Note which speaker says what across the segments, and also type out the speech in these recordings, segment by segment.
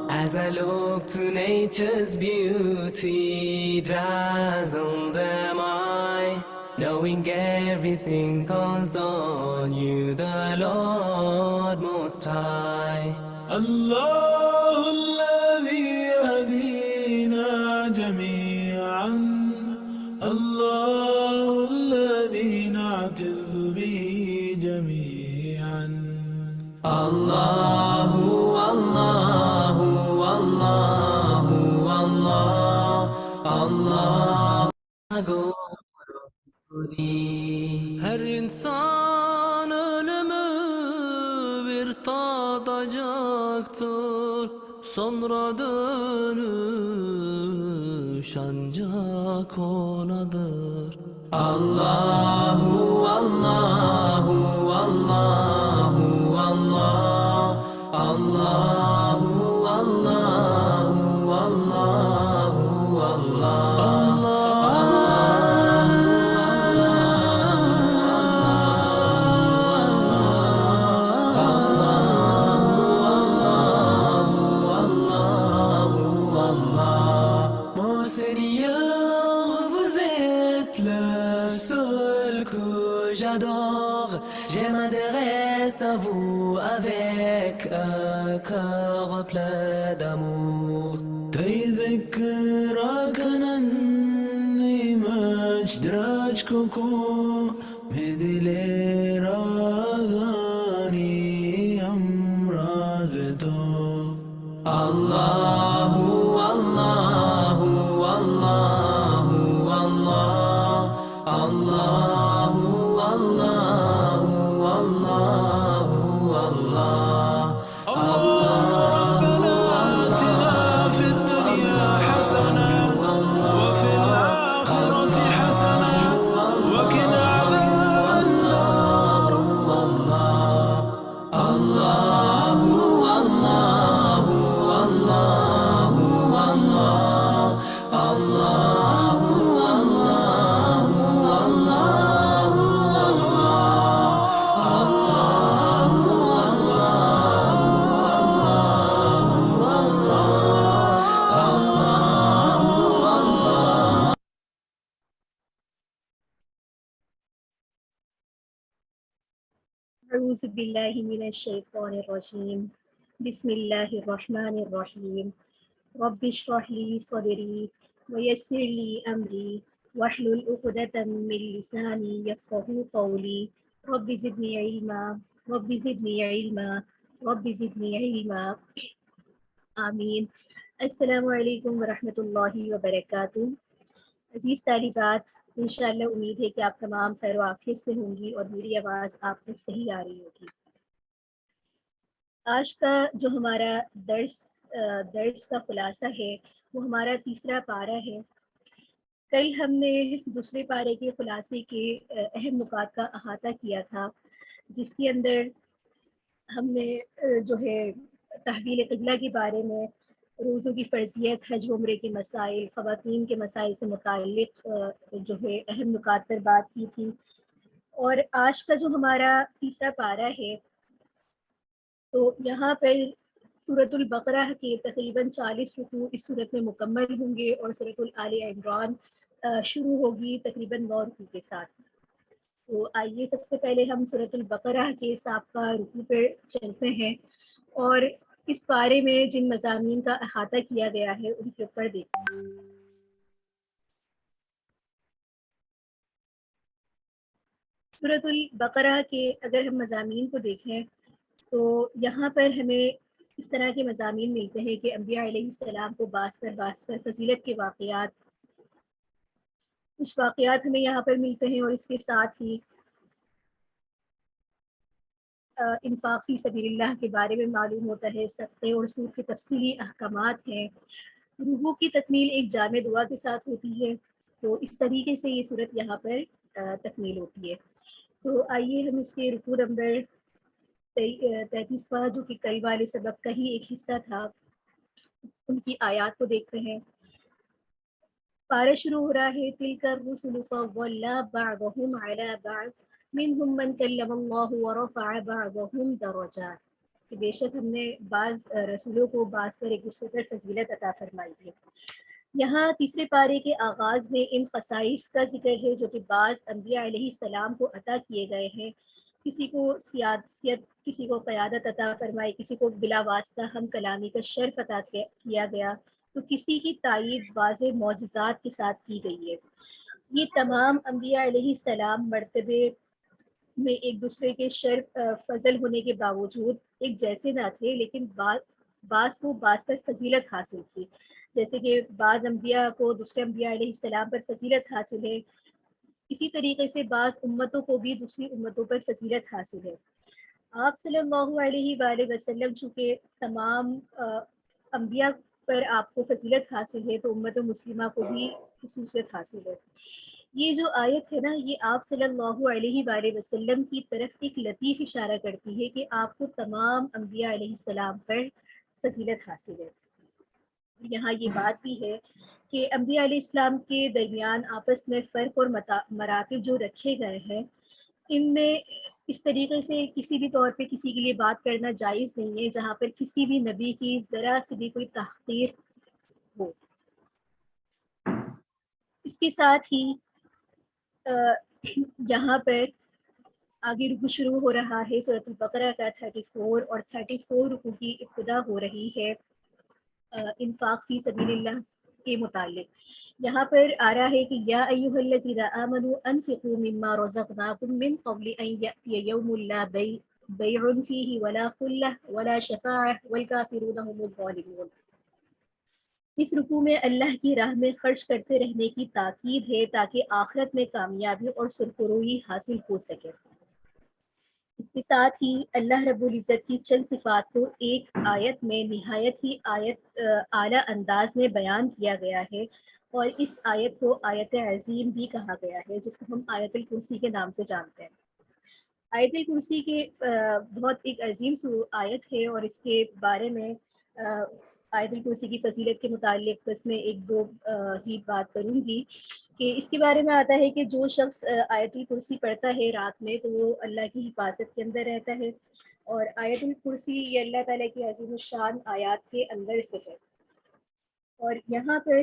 Speaker 1: As I look to nature's beauty, dazzled am I, knowing everything calls on you, the Lord Most High.
Speaker 2: الله الذي يهدينا جميعا، الله الذي نعتز به جميعا.
Speaker 1: Allahu, Allahu, Allahu, Allah, Allah. Her insan ölümü bir tadacaktır. Sonra dönüş ancak onadır. Allahu, Allahu, Allahu, Allah, Allahu, Allahu, Allahu, Allah. Mon Seigneur, vous êtes le seul que j'adore. Je m'adresse à vous avec un cœur plein d'amour.
Speaker 2: تذكرك أني مجدرجككو مثل رازاني أمرازتو.
Speaker 1: Allahu, Allahu, Allahu, Allah, Allahu, Allahu, Allahu, Allah.
Speaker 2: ربنا آتنا في الدنيا حسنة وفي الآخرة حسنة وقنا عذاب النار.
Speaker 1: Allahu, Allahu, Allahu, Allahu,
Speaker 3: أعوذ بالله من الشيطان الرجيم. بسم الله الرحمن الرحيم. رب اشرح لي صدري ويسر لي أمري واحلل عقدة من لساني يفقهوا قولي. رب زدني علما، رب زدني علما، رب زدني علما. آمین. السلام علیکم ورحمۃ اللہ وبرکاتہ. عزیز طالبات، انشاءاللہ امید ہے کہ آپ تمام خیر و عافیت سے ہوں گی اور میری آواز آپ تک صحیح آ رہی ہوگی. آج کا جو ہمارا درس کا خلاصہ ہے وہ ہمارا تیسرا پارہ ہے. کل ہم نے دوسرے پارے کے خلاصے کے اہم نکات کا احاطہ کیا تھا، جس کے اندر ہم نے جو ہے تحویل قبلہ کے بارے میں، روزوں کی فرضیت، حج عمرے کے مسائل، خواتین کے مسائل سے متعلق جو ہے اہم نکات پر بات کی تھی. اور آج کا جو ہمارا تیسرا پارہ ہے تو یہاں پر سورۃ البقرہ کے تقریباً 40 رکوع اس صورت میں مکمل ہوں گے اور سورۃ آل عمران شروع ہوگی تقریباً 9 رکوع کے ساتھ. تو آئیے سب سے پہلے ہم سورۃ البقرہ کے سابقہ رکوع پر چلتے ہیں اور اس پارے میں جن مضامین کا احاطہ کیا گیا ہے ان کے اوپر دیکھیں. سورۃ البقرہ کے اگر ہم مضامین کو دیکھیں تو یہاں پر ہمیں اس طرح کے مضامین ملتے ہیں کہ انبیاء علیہ السلام کو باز پر فضیلت کے واقعات، کچھ واقعات ہمیں یہاں پر ملتے ہیں، اور اس کے ساتھ ہی انفاق فی سبیل اللہ کے بارے میں معلوم ہوتا ہے، صدقے اور سود کے تفصیلی احکامات ہیں. روحوں کی تکمیل ایک جامع دعا کے ساتھ ہوتی ہے. تو اس طریقے سے یہ صورت یہاں پر تکمیل ہوتی ہے. تو آئیے ہم اس کے رکوع نمبر 33واں جو کہ کل والے سبق کا ہی ایک حصہ تھا ان کی آیات کو دیکھتے ہیں. پارہ شروع ہو رہا ہے تلک الرسل فضلنا بعضهم علی بعض منهم من کلم اللہ ورفع بعضهم درجات، کہ بے شک ہم نے بعض رسولوں کو بعض پر ایک دوسرے پر فضیلت عطا فرمائی ہے۔ یہاں تیسرے پارے کے آغاز میں ان خصائص کا ذکر ہے جو کہ بعض انبیاء علیہ السلام کو عطا کیے گئے ہیں، کسی کو سیادت، کسی کو قیادت عطا فرمائی، کسی کو بلا واسطہ ہم کلامی کا شرف عطا کیا گیا، تو کسی کی تائید واضح معجزات کے ساتھ کی گئی ہے۔ یہ تمام انبیاء علیہ السلام مرتبے میں ایک دوسرے کے شرف فضل ہونے کے باوجود ایک جیسے نہ تھے، لیکن بعض کو بعض پر فضیلت حاصل تھی، جیسے کہ بعض انبیاء کو دوسرے انبیاء علیہ السلام پر فضیلت حاصل ہے، اسی طریقے سے بعض امتوں کو بھی دوسری امتوں پر فضیلت حاصل ہے۔ آپ صلی اللہ علیہ وآلہ وسلم چونکہ تمام انبیاء پر آپ کو فضیلت حاصل ہے، تو امت مسلمہ کو بھی خصوصیت حاصل ہے۔ یہ جو آیت ہے نا، یہ آپ صلی اللہ علیہ وآلہ وسلم کی طرف ایک لطیف اشارہ کرتی ہے کہ آپ کو تمام انبیاء علیہ السلام پر فضیلت حاصل ہے۔ یہاں یہ بات بھی ہے کہ انبیاء علیہ السلام کے درمیان آپس میں فرق اور مراتب جو رکھے گئے ہیں، ان میں اس طریقے سے کسی بھی طور پہ کسی کے لیے بات کرنا جائز نہیں ہے جہاں پر کسی بھی نبی کی ذرا سی بھی کوئی تحقیر ہو۔ اس کے ساتھ ہی یہاں پر آگے رکو شروع ہو رہا ہے سورۃ البقرہ کا 34 اور 34 رکو کی ابتدا ہو رہی ہے انفاق فی سبیل اللہ کے متعلق۔ یہاں پر آ رہا ہے کہ یا ایھا الذین آمنوا انفقوا مما رزقناکم من قبل ان یأتی یوم لا بیع فیہ ولا خلہ ولا شفاعہ والکافرون هم الظالمون۔ اس رکوع میں اللہ کی راہ میں خرچ کرتے رہنے کی تاکید ہے تاکہ آخرت میں کامیابی اور سرخروئی حاصل ہو سکے۔ اس کے ساتھ ہی اللہ رب العزت کی چند صفات کو ایک آیت میں نہایت ہی اعلیٰ انداز میں بیان کیا گیا ہے، اور اس آیت کو آیت عظیم بھی کہا گیا ہے، جس کو ہم آیت الکرسی کے نام سے جانتے ہیں۔ آیت الکرسی کے بہت ایک عظیم آیت ہے، اور اس کے بارے میں آیت الکرسی کی فضیلت کے متعلق بس میں ایک دو ہی بات کروں گی کہ اس کے بارے میں آتا ہے کہ جو شخص آیت الکرسی پڑھتا ہے رات میں تو وہ اللہ کی حفاظت کے اندر رہتا ہے، اور آیت الکرسی یہ اللہ تعالیٰ کی عظیم الشان آیات کے اندر سے ہے۔ اور یہاں پر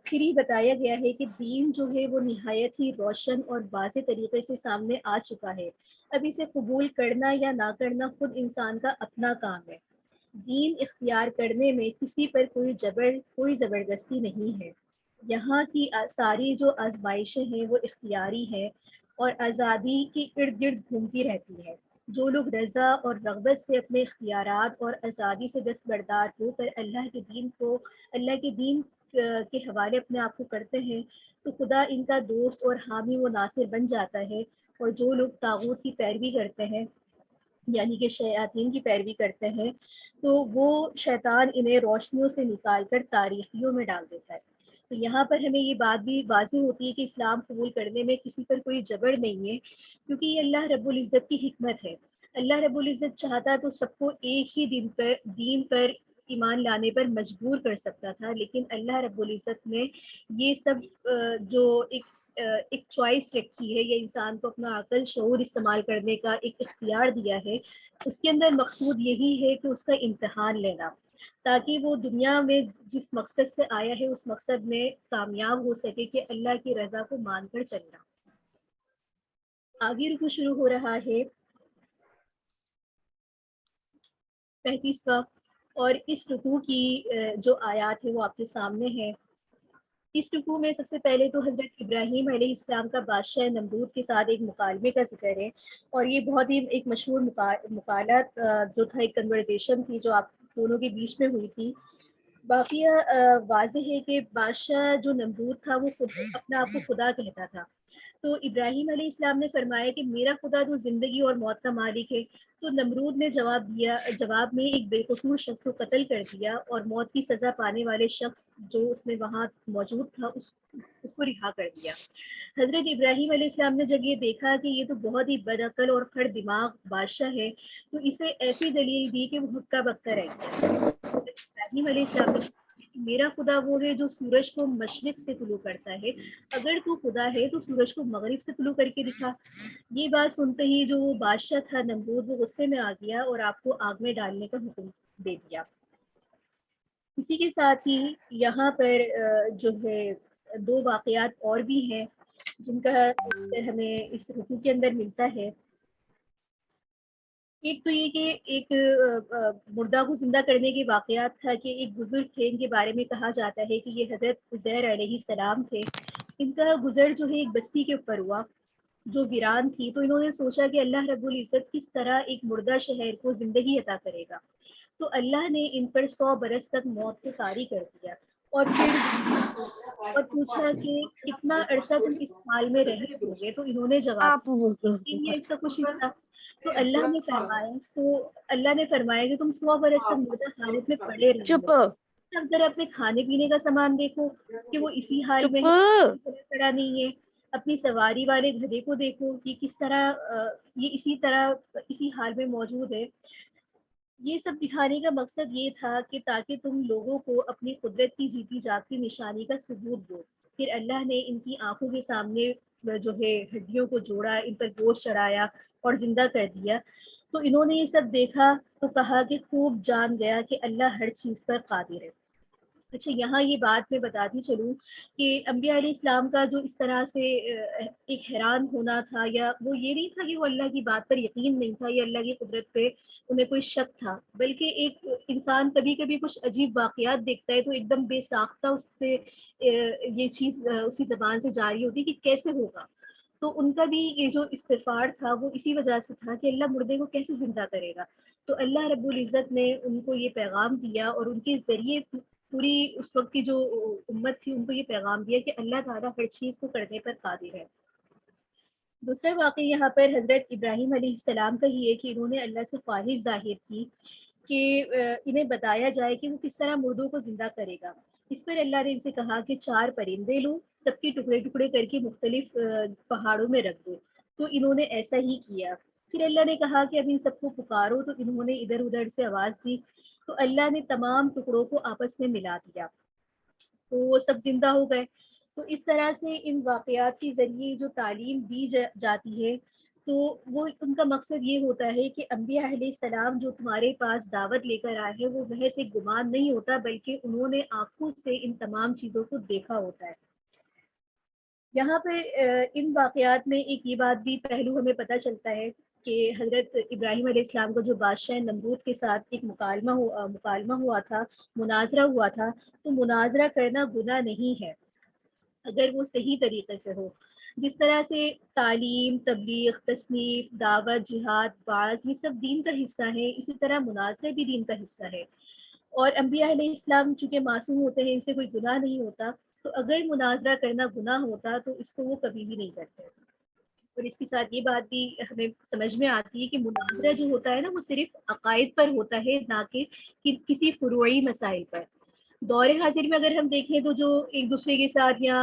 Speaker 3: پھر ہی بتایا گیا ہے کہ دین جو ہے وہ نہایت ہی روشن اور واضح طریقے سے سامنے آ چکا ہے، اب اسے قبول کرنا یا نہ کرنا خود انسان کا اپنا کام ہے۔ دین اختیار کرنے میں کسی پر کوئی زبردستی نہیں ہے۔ یہاں کی ساری جو آزمائشیں ہیں وہ اختیاری ہیں اور آزادی کے ارد گرد گھومتی رہتی ہے۔ جو لوگ رضا اور رغبت سے اپنے اختیارات اور آزادی سے دستبردار ہو کر اللہ کے دین کے حوالے اپنے آپ کو کرتے ہیں تو خدا ان کا دوست اور حامی و ناصر بن جاتا ہے، اور جو لوگ طاغوت کی پیروی کرتے ہیں یعنی کہ شیاطین کی پیروی کرتے ہیں تو وہ شیطان انہیں روشنیوں سے نکال کر تاریکیوں میں ڈال دیتا ہے۔ تو یہاں پر ہمیں یہ بات بھی واضح ہوتی ہے کہ اسلام قبول کرنے میں کسی پر کوئی جبر نہیں ہے، کیونکہ یہ اللہ رب العزت کی حکمت ہے۔ اللہ رب العزت چاہتا تو سب کو ایک ہی دین پر ایمان لانے پر مجبور کر سکتا تھا، لیکن اللہ رب العزت نے یہ سب جو ایک چوائس رکھی ہے، یا انسان کو اپنا عقل شعور استعمال کرنے کا ایک اختیار دیا ہے، اس کے اندر مقصود یہی ہے کہ اس کا امتحان لینا، تاکہ وہ دنیا میں جس مقصد سے آیا ہے اس مقصد میں کامیاب ہو سکے کہ اللہ کی رضا کو مان کر چلنا۔ آگے رکو شروع ہو رہا ہے 35واں، اور اس رکوع کی جو آیات ہے وہ آپ کے سامنے ہے۔ اس رکوع میں سب سے پہلے تو حضرت ابراہیم علیہ السلام کا بادشاہ نمرود کے ساتھ ایک مکالمے کا ذکر ہے، اور یہ بہت ہی ایک مشہور مکالمہ جو تھا، ایک کنورزیشن تھی جو آپ دونوں کے بیچ میں ہوئی تھی۔ باقی واضح ہے کہ بادشاہ جو نمرود تھا وہ خود اپنا آپ کو خدا کہتا تھا، تو ابراہیم علیہ السلام نے فرمایا کہ میرا خدا تو زندگی اور موت کا مالک ہے، تو نمرود نے جواب میں ایک بے قصور شخص کو قتل کر دیا، اور موت کی سزا پانے والے شخص جو اس میں وہاں موجود تھا اس کو رہا کر دیا۔ حضرت ابراہیم علیہ السلام نے جب یہ دیکھا کہ یہ تو بہت ہی بدعقل اور کھڑ دماغ بادشاہ ہے، تو اسے ایسی دلیل دی کہ وہ ہکا بکا رہ گیا۔ ابراہیم علیہ السلام نے میرا خدا وہ ہے جو سورج کو مشرق سے طلوع کرتا ہے، اگر تو خدا ہے تو سورج کو مغرب سے طلوع کر کے دکھا۔ یہ بات سنتے ہی جو وہ بادشاہ تھا نمرود، وہ غصے میں آ گیا اور آپ کو آگ میں ڈالنے کا حکم دے دیا۔ اسی کے ساتھ ہی یہاں پر جو ہے دو واقعات اور بھی ہیں جن کا ہمیں اس رکوع کے اندر ملتا ہے۔ ایک تو یہ کہ ایک مردہ کو زندہ کرنے کے واقعات تھا کہ ایک بزرگ تھے، ان کے بارے میں کہا جاتا ہے کہ یہ حضرت عزیر علیہ السلام تھے۔ ان کا گزر جو ہے ایک بستی کے اوپر ہوا جو ویران تھی، تو انہوں نے سوچا کہ اللہ رب العزت کس طرح ایک مردہ شہر کو زندگی عطا کرے گا، تو اللہ نے ان پر 100 برس تک موت کو طاری کر دیا اور پھر اور پوچھا کہ کتنا عرصہ تم اس حال میں رہے ہوگے، تو انہوں نے جواب
Speaker 4: آپ بولتے ہو
Speaker 3: 3 ایئرس کا کچھ حصہ۔ تو اللہ نے فرمایا کہ تم 100 برس تک مردہ حالت میں پڑے رہو
Speaker 4: چپ
Speaker 3: گے۔ اب ذرا اپنے کھانے پینے کا سامان دیکھو کہ وہ اسی حال میں
Speaker 4: چپ
Speaker 3: ہے، پڑا نہیں ہے۔ اپنی سواری والے گدھے کو دیکھو کہ کس طرح یہ اسی حال میں موجود ہے۔ یہ سب دکھانے کا مقصد یہ تھا کہ تاکہ تم لوگوں کو اپنی قدرت کی جیتی جاگتی نشانی کا ثبوت دو۔ پھر اللہ نے ان کی آنکھوں کے سامنے جو ہے ہڈیوں کو جوڑا، ان پر گوشت چڑھایا اور زندہ کر دیا۔ تو انہوں نے یہ سب دیکھا تو کہا کہ خوب جان گیا کہ اللہ ہر چیز پر قادر ہے۔ اچھا، یہاں یہ بات میں بتاتی چلوں کہ انبیاء علیہ السلام کا جو اس طرح سے ایک حیران ہونا تھا، یا وہ یہ نہیں تھا کہ وہ اللہ کی بات پر یقین نہیں تھا یا اللہ کی قدرت پہ انہیں کوئی شک تھا، بلکہ ایک انسان کبھی کبھی کچھ عجیب واقعات دیکھتا ہے تو ایک دم بے ساختہ اس سے یہ چیز اس کی زبان سے جاری ہوتی کہ کیسے ہوگا۔ تو ان کا بھی یہ جو استغفار تھا وہ اسی وجہ سے تھا کہ اللہ مردے کو کیسے زندہ کرے گا۔ تو اللہ رب العزت نے ان کو یہ پیغام دیا اور ان کے ذریعے پوری اس وقت کی جو امت تھی ان کو یہ پیغام دیا کہ اللہ تعالیٰ ہر چیز کو کرنے پر قادر ہے۔ دوسرا واقعہ یہاں پر حضرت ابراہیم علیہ السلام کا ہی ہے کہ انہوں نے اللہ سے خواہش ظاہر کی کہ انہیں بتایا جائے کہ وہ کس طرح مردوں کو زندہ کرے گا۔ اس پر اللہ نے ان سے کہا کہ 4 پرندے لو، سب کے ٹکڑے ٹکڑے کر کے مختلف پہاڑوں میں رکھ دو۔ تو انہوں نے ایسا ہی کیا۔ پھر اللہ نے کہا کہ اب ان سب کو پکارو، تو انہوں نے ادھر ادھر سے آواز دی، تو اللہ نے تمام ٹکڑوں کو آپس میں ملا دیا تو وہ سب زندہ ہو گئے۔ تو اس طرح سے ان واقعات کے ذریعے جو تعلیم دی جاتی ہے، تو وہ ان کا مقصد یہ ہوتا ہے کہ انبیاء علیہ السلام جو تمہارے پاس دعوت لے کر آئے ہیں وہ محض ایک گمان نہیں ہوتا، بلکہ انہوں نے آنکھوں سے ان تمام چیزوں کو دیکھا ہوتا ہے۔ یہاں پہ ان واقعات میں ایک یہ بات بھی پہلو ہمیں پتہ چلتا ہے کہ حضرت ابراہیم علیہ السلام کو جو بادشاہ نمرود کے ساتھ ایک مکالمہ ہوا تھا، مناظرہ ہوا تھا، تو مناظرہ کرنا گناہ نہیں ہے اگر وہ صحیح طریقے سے ہو۔ جس طرح سے تعلیم، تبلیغ، تصنیف، دعوت، جہاد، وعظ یہ سب دین کا حصہ ہے، اسی طرح مناظرہ بھی دین کا حصہ ہے۔ اور انبیاء علیہ السلام چونکہ معصوم ہوتے ہیں، ان سے کوئی گناہ نہیں ہوتا، تو اگر مناظرہ کرنا گناہ ہوتا تو اس کو وہ کبھی بھی نہیں کرتے۔ اور اس کے ساتھ یہ بات بھی ہمیں سمجھ میں آتی ہے کہ مناظرہ جو ہوتا ہے نا، وہ صرف عقائد پر ہوتا ہے، نہ کہ کسی فروعی مسائل پر۔ دور حاضر میں اگر ہم دیکھیں تو جو ایک دوسرے کے ساتھ یا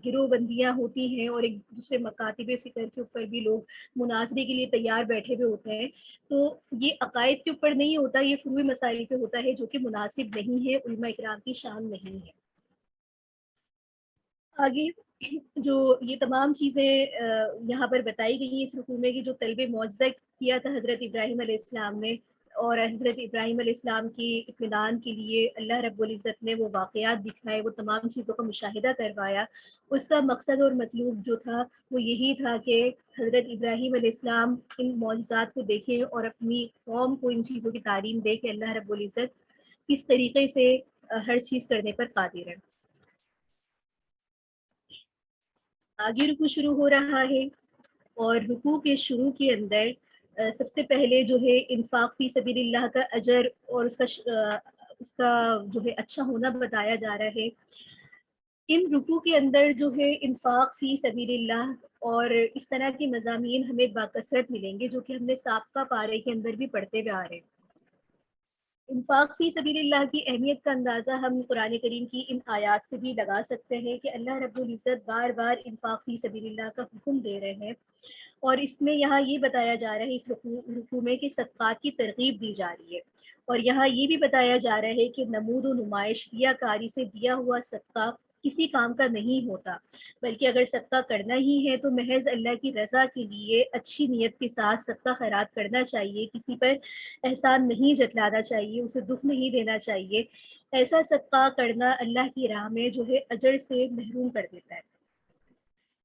Speaker 3: گروہ بندیاں ہوتی ہیں اور ایک دوسرے مکاتب فکر کے اوپر بھی لوگ مناظرے کے لیے تیار بیٹھے ہوئے ہوتے ہیں، تو یہ عقائد کے اوپر نہیں ہوتا، یہ فروعی مسائل پہ ہوتا ہے، جو کہ مناسب نہیں ہے، علماء اکرام کی شان نہیں ہے۔ آگے جو یہ تمام چیزیں یہاں پر بتائی گئی ہیں اس رکوع میں، کہ جو طلب معجزہ کیا تھا حضرت ابراہیم علیہ السلام نے، اور حضرت ابراہیم علیہ السلام کی اطمینان کے لیے اللہ رب العزت نے وہ واقعات دکھائے، وہ تمام چیزوں کا مشاہدہ کروایا، اس کا مقصد اور مطلوب جو تھا وہ یہی تھا کہ حضرت ابراہیم علیہ السلام ان معجزات کو دیکھیں اور اپنی قوم کو ان چیزوں کی تعلیم دے کہ اللہ رب العزت کس طریقے سے ہر چیز کرنے پر قادر ہے۔ آگے رکوع شروع ہو رہا ہے، اور رکوع کے شروع کے اندر سب سے پہلے جو ہے انفاق فی سبیل اللہ کا اجر اور اس کا جو ہے اچھا ہونا بتایا جا رہا ہے۔ ان رکوع کے اندر جو ہے انفاق فی سبیل اللہ اور اس طرح کے مضامین ہمیں باکثرت ملیں گے، جو کہ ہم نے سابقہ پارے کے اندر بھی پڑھتے ہوئے آ رہے ہیں۔ انفاق فی سبیل اللہ کی اہمیت کا اندازہ ہم قرآن کریم کی ان آیات سے بھی لگا سکتے ہیں کہ اللہ رب العزت بار بار انفاق فی سبیل اللہ کا حکم دے رہے ہیں، اور اس میں یہاں یہ بتایا جا رہا ہے اس رکوع میں کہ صدقات کی ترغیب دی جا رہی ہے، اور یہاں یہ بھی بتایا جا رہا ہے کہ نمود و نمائش ریا کاری سے دیا ہوا صدقہ کسی کام کا نہیں ہوتا، بلکہ اگر صدقہ کرنا ہی ہے تو محض اللہ کی رضا کے لیے اچھی نیت کے ساتھ صدقہ خیرات کرنا چاہیے، کسی پر احسان نہیں جتلانا چاہیے، اسے دکھ نہیں دینا چاہیے۔ ایسا صدقہ کرنا اللہ کی راہ میں جو ہے اجر سے محروم کر دیتا ہے۔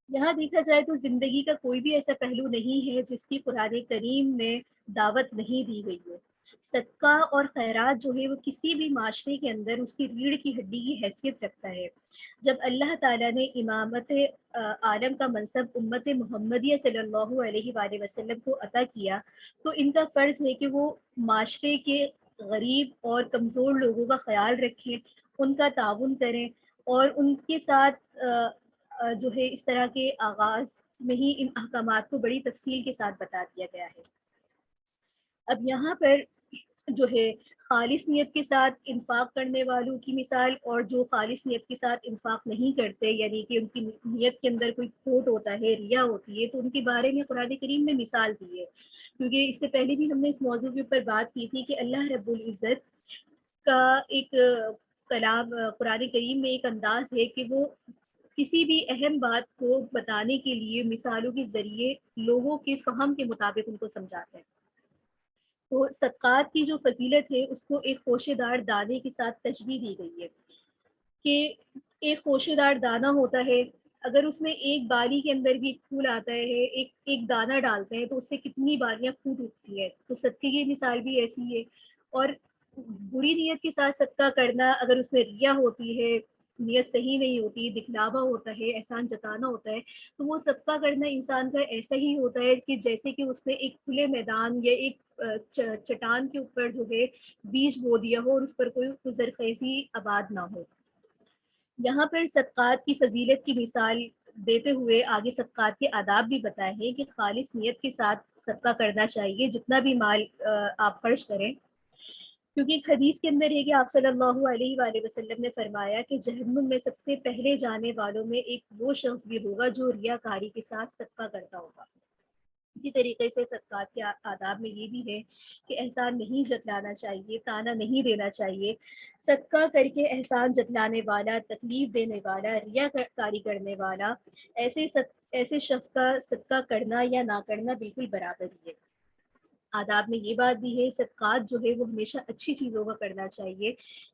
Speaker 3: یہاں دیکھا جائے تو زندگی کا کوئی بھی ایسا پہلو نہیں ہے جس کی قرآن کریم میں دعوت نہیں دی گئی ہو۔ صدقہ اور خیرات جو ہے وہ کسی بھی معاشرے کے اندر اس کی ریڑھ کی ہڈی کی حیثیت رکھتا ہے۔ جب اللہ تعالیٰ نے امامت عالم کا منصب امت محمدیہ صلی اللہ علیہ وآلہ وسلم کو عطا کیا تو ان کا فرض ہے کہ وہ معاشرے کے غریب اور کمزور لوگوں کا خیال رکھیں، ان کا تعاون کریں، اور ان کے ساتھ جو ہے اس طرح کے آغاز میں ہی ان احکامات کو بڑی تفصیل کے ساتھ بتا دیا گیا ہے۔ اب یہاں پر جو ہے خالص نیت کے ساتھ انفاق کرنے والوں کی مثال اور جو خالص نیت کے ساتھ انفاق نہیں کرتے، یعنی کہ ان کی نیت کے اندر کوئی کھوٹ ہوتا ہے، ریا ہوتی ہے، تو ان کے بارے میں قرآن کریم نے مثال دی ہے، کیونکہ اس سے پہلے بھی ہم نے اس موضوع کے اوپر بات کی تھی کہ اللہ رب العزت کا ایک کلام قرآن کریم میں ایک انداز ہے کہ وہ کسی بھی اہم بات کو بتانے کے لیے مثالوں کے ذریعے لوگوں کے فہم کے مطابق ان کو سمجھاتے ہیں۔ تو صدقات کی جو فضیلت ہے اس کو ایک خوشے دار دانے کے ساتھ تشبیہ دی گئی ہے کہ ایک خوشے دار دانہ ہوتا ہے، اگر اس میں ایک بالی کے اندر بھی ایک پھول آتا ہے، ایک دانہ ڈالتے ہیں تو اس سے کتنی بالیاں پھوٹ اٹھتی ہے، تو صدقے کی مثال بھی ایسی ہے۔ اور بری نیت کے ساتھ صدقہ کرنا، اگر اس میں ریا ہوتی ہے، نیت صحیح نہیں ہوتی، دکھلاوا ہوتا ہے، احسان جتانا ہوتا ہے، تو وہ صدقہ کرنا انسان کا ایسا ہی ہوتا ہے کہ جیسے کہ اس نے ایک کھلے میدان یا ایک چٹان کے اوپر جو ہے بیج بو دیا ہو اور اس پر کوئی زرخیزی آباد نہ ہو۔ یہاں پر صدقات کی فضیلت کی مثال دیتے ہوئے آگے صدقات کے آداب بھی بتائے ہیں کہ خالص نیت کے ساتھ صدقہ کرنا چاہیے، جتنا بھی مال آپ خرچ کریں، کیونکہ ایک حدیث کے اندر ہے کہ آپ صلی اللہ علیہ وآلہ وسلم نے فرمایا کہ جہنم میں سب سے پہلے جانے والوں میں ایک وہ شخص بھی ہوگا جو ریاکاری کے ساتھ صدقہ کرتا ہوگا۔ اسی طریقے سے صدقات کے آداب میں یہ بھی ہے کہ احسان نہیں جتلانا چاہیے، تانا نہیں دینا چاہیے۔ صدقہ کر کے احسان جتلانے والا، تکلیف دینے والا، ریاکاری کرنے والا، ایسے شخص کا صدقہ کرنا یا نہ کرنا بالکل برابر ہی ہے۔ آداب میں یہ بات بھی ہے صدقات جو ہے وہ ہمیشہ اچھی چیزوں کا کرنا چاہیے،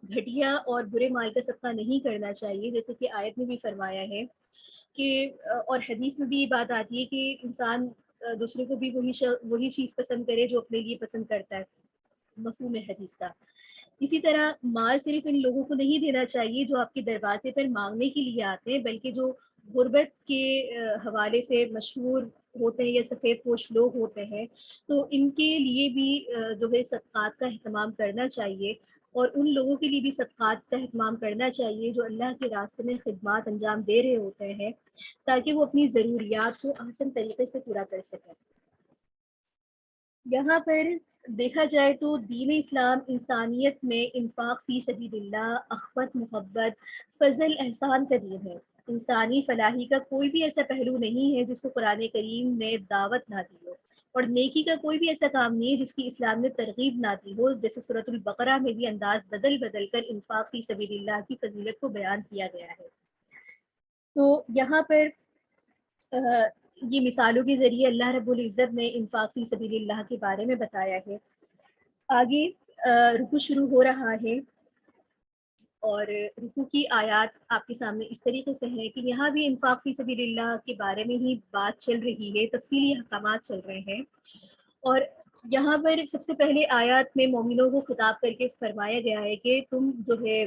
Speaker 3: گھٹیا اور برے مال کا صدقہ نہیں کرنا چاہیے، جیسے کہ آیت میں بھی فرمایا ہے کہ اور حدیث میں بھی یہ بات آتی ہے کہ انسان دوسرے کو بھی وہی چیز پسند کرے جو اپنے لیے پسند کرتا ہے، مفہوم حدیث کا۔ اسی طرح مال صرف ان لوگوں کو نہیں دینا چاہیے جو آپ کے دروازے پر مانگنے کے لیے آتے ہیں، بلکہ جو غربت کے حوالے سے مشہور ہوتے ہیں یا سفید پوش لوگ ہوتے ہیں، تو ان کے لیے بھی جو ہے صدقات کا اہتمام کرنا چاہیے، اور ان لوگوں کے لیے بھی صدقات کا اہتمام کرنا چاہیے جو اللہ کے راستے میں خدمات انجام دے رہے ہوتے ہیں، تاکہ وہ اپنی ضروریات کو آسان طریقے سے پورا کر سکیں۔ یہاں پر دیکھا جائے تو دین اسلام انسانیت میں انفاق فی سبیل اللہ، اخوت، محبت، فضل، احسان کا دین ہے۔ انسانی فلاحی کا کوئی بھی ایسا پہلو نہیں ہے جس کو قرآن کریم نے دعوت نہ دی ہو، اور نیکی کا کوئی بھی ایسا کام نہیں ہے جس کی اسلام نے ترغیب نہ دی ہو، جیسے سورۃ البقرہ میں بھی انداز بدل بدل کر انفاق فی سبیل اللہ کی فضیلت کو بیان کیا گیا ہے۔ تو یہاں پر یہ مثالوں کے ذریعے اللہ رب العزت نے انفاق فی سبیل اللہ کے بارے میں بتایا ہے۔ آگے رکوع شروع ہو رہا ہے، اور رکوع کی آیات آپ کے سامنے اس طریقے سے ہیں کہ یہاں بھی انفاق فی سبیل اللہ کے بارے میں ہی بات چل رہی ہے، تفصیلی احکامات چل رہے ہیں، اور یہاں پر سب سے پہلے آیات میں مومنوں کو خطاب کر کے فرمایا گیا ہے کہ تم جو ہے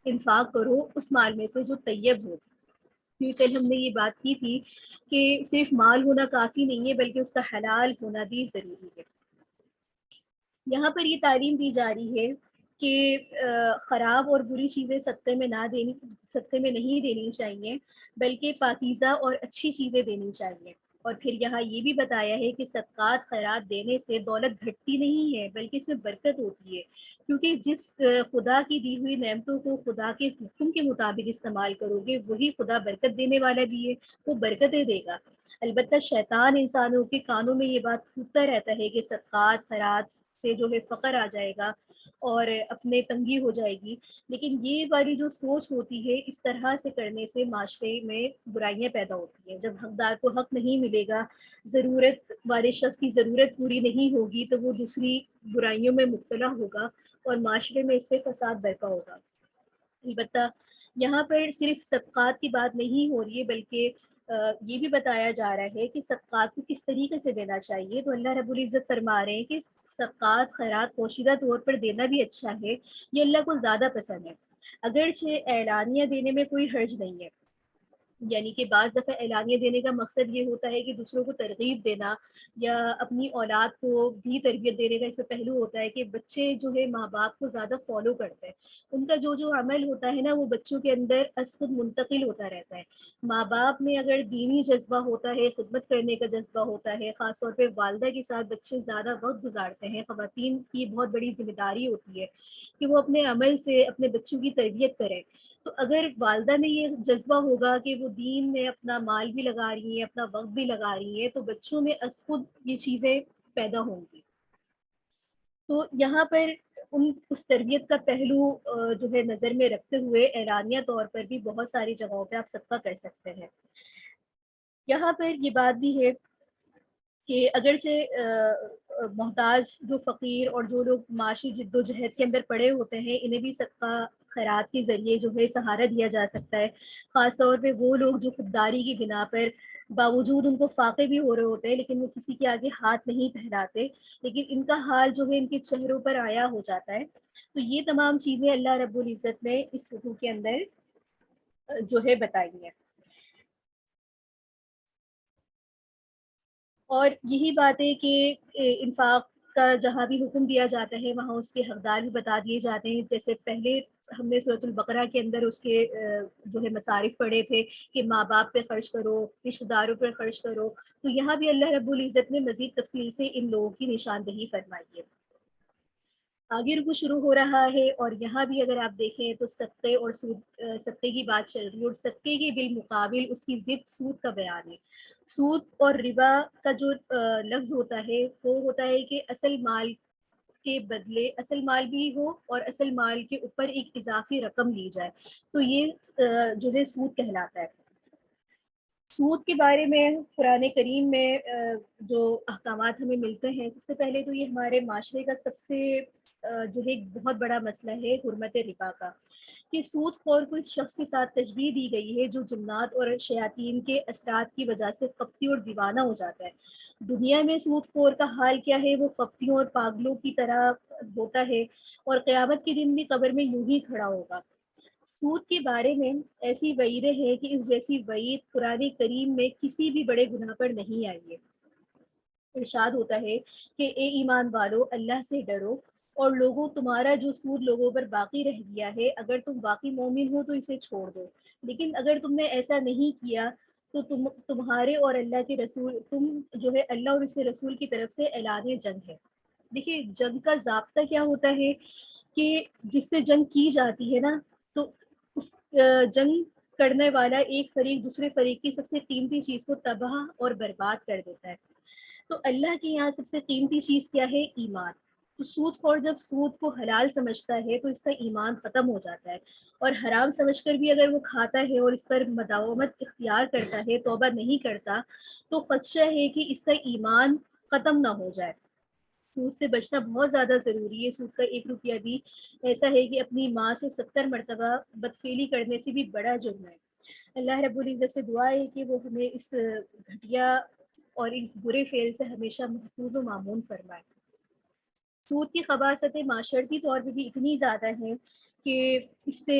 Speaker 3: انفاق کرو اس مال میں سے جو طیب ہو، کیونکہ کل ہم نے یہ بات کی تھی کہ صرف مال ہونا کافی نہیں ہے بلکہ اس کا حلال ہونا بھی ضروری ہے۔ یہاں پر یہ تعلیم دی جا رہی ہے کہ خراب اور بری چیزیں صدقے میں نہیں دینی چاہیے، بلکہ پاکیزہ اور اچھی چیزیں دینی چاہیے، اور پھر یہاں یہ بھی بتایا ہے کہ صدقات خیرات دینے سے دولت گھٹتی نہیں ہے بلکہ اس میں برکت ہوتی ہے، کیونکہ جس خدا کی دی ہوئی نعمتوں کو خدا کے حکم کے مطابق استعمال کرو گے وہی خدا برکت دینے والا بھی ہے، وہ برکتیں دے گا۔ البتہ شیطان انسانوں کے کانوں میں یہ بات پھونکتا رہتا ہے کہ صدقات خیرات سے جو ہے فقر آ جائے گا اور اپنے تنگی ہو جائے گی، لیکن یہ والی جو سوچ ہوتی ہے اس طرح سے کرنے سے معاشرے میں برائیاں پیدا ہوتی ہیں۔ جب حقدار کو حق نہیں ملے گا، ضرورت والے شخص کی ضرورت پوری نہیں ہوگی تو وہ دوسری برائیوں میں مبتلا ہوگا اور معاشرے میں اس سے فساد برپا ہوگا۔ البتہ یہاں پر صرف صدقات کی بات نہیں ہو رہی ہے بلکہ یہ بھی بتایا جا رہا ہے کہ صدقات کو کس طریقے سے دینا چاہیے۔ تو اللہ رب العزت فرما رہے ہیں کہ صدقات خیرات پوشیدہ طور پر دینا بھی اچھا ہے، یہ اللہ کو زیادہ پسند ہے، اگرچہ اعلانیہ دینے میں کوئی حرج نہیں ہے۔ یعنی کہ بعض دفعہ اعلانیہ دینے کا مقصد یہ ہوتا ہے کہ دوسروں کو ترغیب دینا یا اپنی اولاد کو بھی تربیت دینے کا اس میں پہلو ہوتا ہے کہ بچے جو ہے ماں باپ کو زیادہ فالو کرتے ہیں، ان کا جو عمل ہوتا ہے نا وہ بچوں کے اندر از خود منتقل ہوتا رہتا ہے۔ ماں باپ میں اگر دینی جذبہ ہوتا ہے، خدمت کرنے کا جذبہ ہوتا ہے، خاص طور پہ والدہ کے ساتھ بچے زیادہ وقت گزارتے ہیں، خواتین کی بہت بڑی ذمہ داری ہوتی ہے کہ وہ اپنے عمل سے اپنے بچوں کی تربیت کریں۔ تو اگر والدہ میں یہ جذبہ ہوگا کہ وہ دین میں اپنا مال بھی لگا رہی ہیں، اپنا وقت بھی لگا رہی ہیں، تو بچوں میں از خود یہ چیزیں پیدا ہوں گی۔ تو یہاں پر اس تربیت کا پہلو جو ہے نظر میں رکھتے ہوئے اعلانیہ طور پر بھی بہت ساری جگہوں پہ آپ صدقہ کر سکتے ہیں۔ یہاں پر یہ بات بھی ہے کہ اگرچہ محتاج جو فقیر اور جو لوگ معاشی جد و جہد کے اندر پڑے ہوتے ہیں انہیں بھی صدقہ خیرات کے ذریعے جو ہے سہارا دیا جا سکتا ہے، خاص طور پہ وہ لوگ جو خودداری کی بنا پر باوجود ان کو فاقے بھی ہو رہے ہوتے ہیں لیکن وہ کسی کے آگے ہاتھ نہیں پھیلاتے، لیکن ان کا حال جو ہے ان کے چہروں پر آیا ہو جاتا ہے۔ تو یہ تمام چیزیں اللہ رب العزت نے اس رکوع کے اندر جو ہے بتائی ہیں۔ اور یہی بات ہے کہ انفاق کا جہاں بھی حکم دیا جاتا ہے وہاں اس کے حقدار بھی بتا دیے جاتے ہیں، جیسے پہلے ہم نے سورۃ البقرہ کے اندر اس کے جو ہے مصارف پڑھے تھے کہ ماں باپ پہ خرچ کرو، رشتہ داروں پر خرچ کرو، تو یہاں بھی اللہ رب العزت نے مزید تفصیل سے ان لوگوں کی نشاندہی فرمائی ہے۔ آگے رکو شروع ہو رہا ہے اور یہاں بھی اگر آپ دیکھیں تو صدقے اور سود، صدقے کی بات چل رہی ہے اور صدقے کے بالمقابل اس کی ضد سود کا بیان ہے۔ سود اور ربا کا جو لفظ ہوتا ہے وہ ہوتا ہے کہ اصل مال کے بدلے اصل مال بھی ہو اور اصل مال کے اوپر ایک اضافی رقم لی جائے، تو یہ جو ہے سود کہلاتا ہے۔ سود کے بارے میں قرآن کریم میں جو احکامات ہمیں ملتے ہیں، سب سے پہلے تو یہ ہمارے معاشرے کا سب سے جو ہے ایک بہت بڑا مسئلہ ہے حرمت ربا کا، کہ سود خور کو اس شخص کے ساتھ تشبیہ دی گئی ہے جو جنات اور شیاطین کے اثرات کی وجہ سے قبطی اور دیوانہ ہو جاتا ہے۔ دنیا میں سود خور کا حال کیا ہے، وہ قبطیوں اور پاگلوں کی طرح ہوتا ہے اور قیامت کے دن بھی قبر میں یوں ہی کھڑا ہوگا۔ سود کے بارے میں ایسی وعیدیں ہیں کہ اس جیسی وعید قرآن کریم میں کسی بھی بڑے گناہ پر نہیں آئی ہے۔ ارشاد ہوتا ہے کہ اے ایمان والو، اللہ سے ڈرو اور لوگوں تمہارا جو سود لوگوں پر باقی رہ گیا ہے اگر تم واقعی مومن ہو تو اسے چھوڑ دو، لیکن اگر تم نے ایسا نہیں کیا تو تمہارے اور اللہ کے رسول تم جو ہے اللہ اور اس کے رسول کی طرف سے اعلان جنگ ہے۔ دیکھیے جنگ کا ضابطہ کیا ہوتا ہے کہ جس سے جنگ کی جاتی ہے نا تو اس جنگ کرنے والا ایک فریق دوسرے فریق کی سب سے قیمتی چیز کو تباہ اور برباد کر دیتا ہے۔ تو اللہ کے یہاں سب سے قیمتی چیز کیا ہے؟ ایمان۔ تو سود خور جب سود کو حلال سمجھتا ہے تو اس کا ایمان ختم ہو جاتا ہے، اور حرام سمجھ کر بھی اگر وہ کھاتا ہے اور اس پر مداومت اختیار کرتا ہے، توبہ نہیں کرتا، تو خدشہ ہے کہ اس کا ایمان ختم نہ ہو جائے۔ سود سے بچنا بہت زیادہ ضروری ہے۔ سود کا 1 روپیہ بھی ایسا ہے کہ اپنی ماں سے 70 مرتبہ بدفعلی کرنے سے بھی بڑا جرم ہے۔ اللہ رب العزت سے دعا ہے کہ وہ ہمیں اس گھٹیا اور اس برے فعل سے ہمیشہ محفوظ و معمون فرمائے۔ سود کی خباثتیں معاشرتی طور پہ بھی اتنی زیادہ ہیں کہ اس سے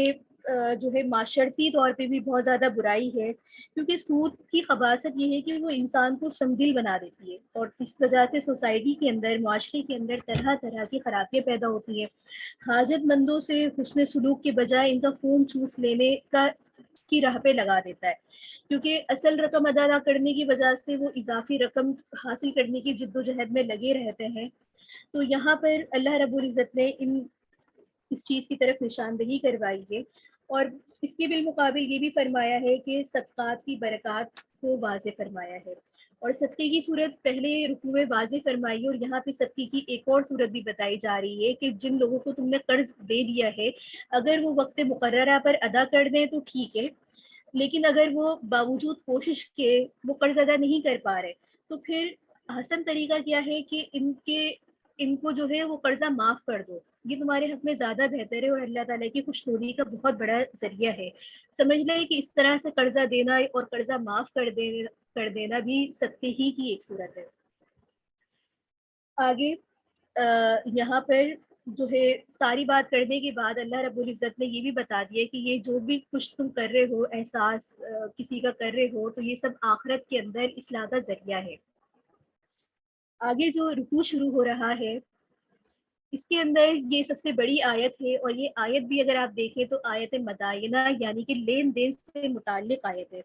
Speaker 3: جو ہے معاشرتی طور پہ بھی بہت زیادہ برائی ہے، کیونکہ سود کی خباثت یہ ہے کہ وہ انسان کو سنگدل بنا دیتی ہے اور اس وجہ سے سوسائٹی کے اندر، معاشرے کے اندر طرح طرح کی خرابیاں پیدا ہوتی ہیں۔ حاجت مندوں سے حسن سلوک کے بجائے ان کا خون چوس لینے کا کی راہ پہ لگا دیتا ہے، کیونکہ اصل رقم ادا نہ کرنے کی وجہ سے وہ اضافی رقم حاصل کرنے کی جد و جہد میں لگے رہتے ہیں۔ تو یہاں پر اللہ رب العزت نے اس چیز کی طرف نشاندہی کروائی ہے، اور اس کے بالمقابل یہ بھی فرمایا ہے کہ صدقات کی برکات کو واضح فرمایا ہے، اور صدقے کی صورت پہلے رکوع میں واضح فرمائی ہے، اور یہاں پہ صدقے کی ایک اور صورت بھی بتائی جا رہی ہے کہ جن لوگوں کو تم نے قرض دے دیا ہے اگر وہ وقت مقررہ پر ادا کر دیں تو ٹھیک ہے، لیکن اگر وہ باوجود کوشش کے وہ قرض ادا نہیں کر پا رہے تو پھر حسن طریقہ کیا ہے کہ ان کو جو ہے وہ قرضہ معاف کر دو، یہ تمہارے حق میں زیادہ بہتر ہے اور اللہ تعالیٰ کی خوشنودی کا بہت بڑا ذریعہ ہے۔ سمجھ لیں کہ اس طرح سے قرضہ دینا اور قرضہ معاف کر دینا بھی صدقے ہی کی ایک صورت ہے۔ آگے یہاں پر جو ہے ساری بات کرنے کے بعد اللہ رب العزت نے یہ بھی بتا دیا کہ یہ جو بھی کچھ تم کر رہے ہو، احساس کسی کا کر رہے ہو، تو یہ سب آخرت کے اندر اصلاح کا ذریعہ ہے۔ آگے جو رکوع شروع ہو رہا ہے اس کے اندر یہ سب سے بڑی آیت ہے، اور یہ آیت بھی اگر آپ دیکھیں تو آیت مدائنہ یعنی کہ لین دین سے متعلق آیت ہے۔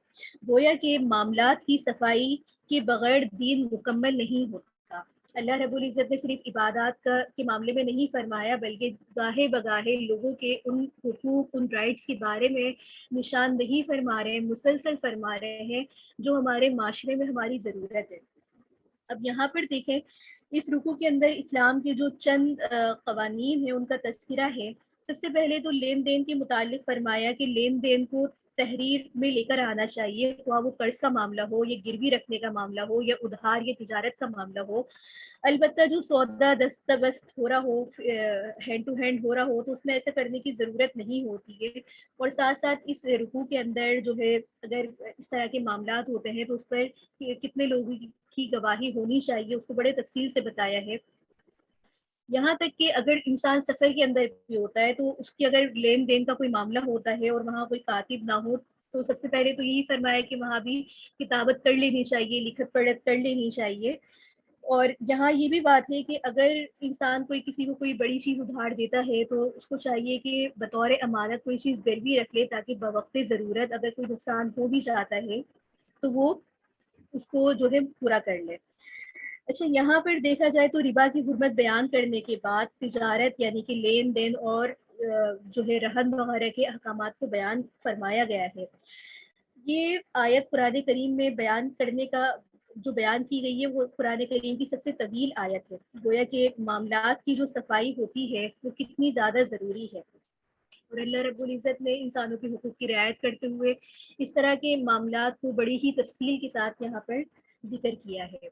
Speaker 3: گویا کہ معاملات کی صفائی کے بغیر دین مکمل نہیں ہوتا۔ اللہ رب العزت نے صرف عبادات کے معاملے میں نہیں فرمایا، بلکہ گاہے بگاہے لوگوں کے ان حقوق، ان رائٹس کے بارے میں نشاندہی فرما رہے ہیں، مسلسل فرما رہے ہیں جو ہمارے معاشرے میں ہماری ضرورت ہے۔ اب یہاں پر دیکھیں اس رکوع کے اندر اسلام کے جو چند قوانین ہیں ان کا تذکرہ ہے۔ سب سے پہلے تو لین دین کے متعلق فرمایا کہ لین دین کو تحریر میں لے کر آنا چاہیے، خواہ وہ قرض کا معاملہ ہو یا گروی رکھنے کا معاملہ ہو یا ادھار یا تجارت کا معاملہ ہو۔ البتہ جو سودا دستبست ہو رہا ہو، ہینڈ ٹو ہینڈ ہو رہا ہو، تو اس میں ایسا کرنے کی ضرورت نہیں ہوتی ہے۔ اور ساتھ ساتھ اس رکوع کے اندر جو ہے اگر اس طرح کے معاملات ہوتے ہیں تو اس پر کتنے لوگوں کی گواہی ہونی چاہیے اس کو بڑے تفصیل سے بتایا ہے۔ یہاں تک کہ اگر انسان سفر کے اندر بھی ہوتا ہے تو اس کی اگر لین دین کا کوئی معاملہ ہوتا ہے اور وہاں کوئی کاتب نہ ہو تو سب سے پہلے تو یہی فرمایا کہ وہاں بھی کتابت کر لینی چاہیے، لکھت پڑھت کر لینی چاہیے۔ اور یہاں یہ بھی بات ہے کہ اگر انسان کسی کو کوئی بڑی چیز ادھار دیتا ہے تو اس کو چاہیے کہ بطور امانت کوئی چیز گروی رکھ لے، تاکہ بوقت ضرورت اگر کوئی نقصان ہو بھی جاتا ہے تو وہ اس کو جو ہے پورا کر لے۔ اچھا، یہاں پر دیکھا جائے تو ربا کی حرمت بیان کرنے کے بعد تجارت یعنی کہ لین دین اور جو ہے رہن وغیرہ کے احکامات کو بیان فرمایا گیا ہے۔ یہ آیت قرآن کریم میں بیان کرنے کا جو بیان کی گئی ہے وہ قرآن کریم کی سب سے طویل آیت ہے۔ گویا کہ معاملات کی جو صفائی ہوتی ہے وہ کتنی زیادہ ضروری ہے، اور اللہ رب العزت نے انسانوں کے حقوق کی رعایت کرتے ہوئے اس طرح کے معاملات کو بڑی ہی تفصیل کے ساتھ یہاں پر ذکر کیا ہے۔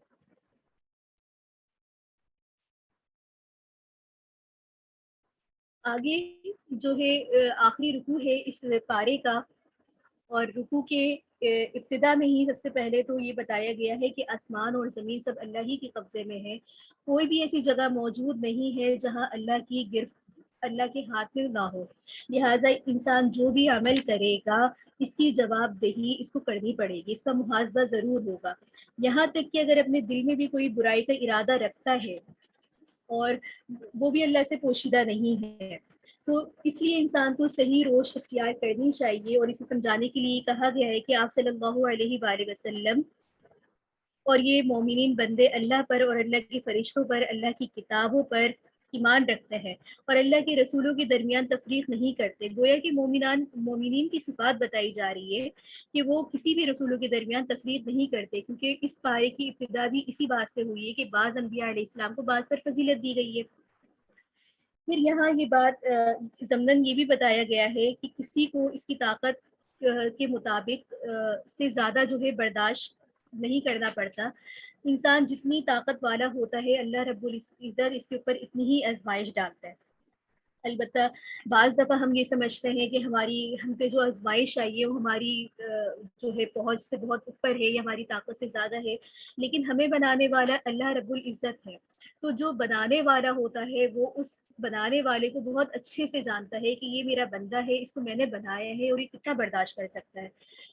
Speaker 3: آگے جو ہے آخری رکوع ہے اس پارے کا، اور رکوع کے ابتدا میں ہی سب سے پہلے تو یہ بتایا گیا ہے کہ آسمان اور زمین سب اللہ ہی کے قبضے میں ہے، کوئی بھی ایسی جگہ موجود نہیں ہے جہاں اللہ کی گرفت اللہ کے ہاتھ میں نہ ہو، لہٰذا انسان جو بھی عمل کرے گا اس کی جواب دہی اس کو کرنی پڑے گی، اس کا محاسبہ ضرور ہوگا۔ یہاں تک کہ اگر اپنے دل میں بھی کوئی برائی کا ارادہ رکھتا ہے اور وہ بھی اللہ سے پوشیدہ نہیں ہے تو اس لیے انسان کو صحیح روش اختیار کرنی چاہیے، اور اسے سمجھانے کے لیے کہا گیا ہے کہ آپ صلی اللہ علیہ وآلہ وسلم اور یہ مومنین بندے اللہ پر اور اللہ کے فرشتوں پر، اللہ کی کتابوں پر ایمان رکھتے ہیں اور اللہ کے رسولوں کے درمیان تفریق نہیں کرتے۔ گویا کہ مومنین کی صفات بتائی جا رہی ہے کہ وہ کسی بھی رسولوں کے درمیان تفریق نہیں کرتے، کیونکہ اس پارے کی ابتدا بھی اسی بات سے ہوئی ہے کہ بعض انبیاء علیہ السلام کو بعض پر فضیلت دی گئی ہے۔ پھر یہاں یہ بات ضمناً یہ بھی بتایا گیا ہے کہ کسی کو اس کی طاقت کے مطابق سے زیادہ جو ہے برداشت نہیں کرنا پڑتا۔ انسان جتنی طاقت والا ہوتا ہے اللہ رب العزت اس کے اوپر اتنی ہی آزمائش ڈالتا ہے۔ البتہ بعض دفعہ ہم یہ سمجھتے ہیں کہ ہم پہ جو آزمائش آئی ہے وہ ہماری جو ہے پہنچ سے بہت اوپر ہے یا ہماری طاقت سے زیادہ ہے، لیکن ہمیں بنانے والا اللہ رب العزت ہے۔ تو جو بنانے والا ہوتا ہے وہ اس بنانے والے کو بہت اچھے سے جانتا ہے کہ یہ میرا بندہ ہے، اس کو میں نے بنایا ہے اور یہ کتنا برداشت کر سکتا ہے۔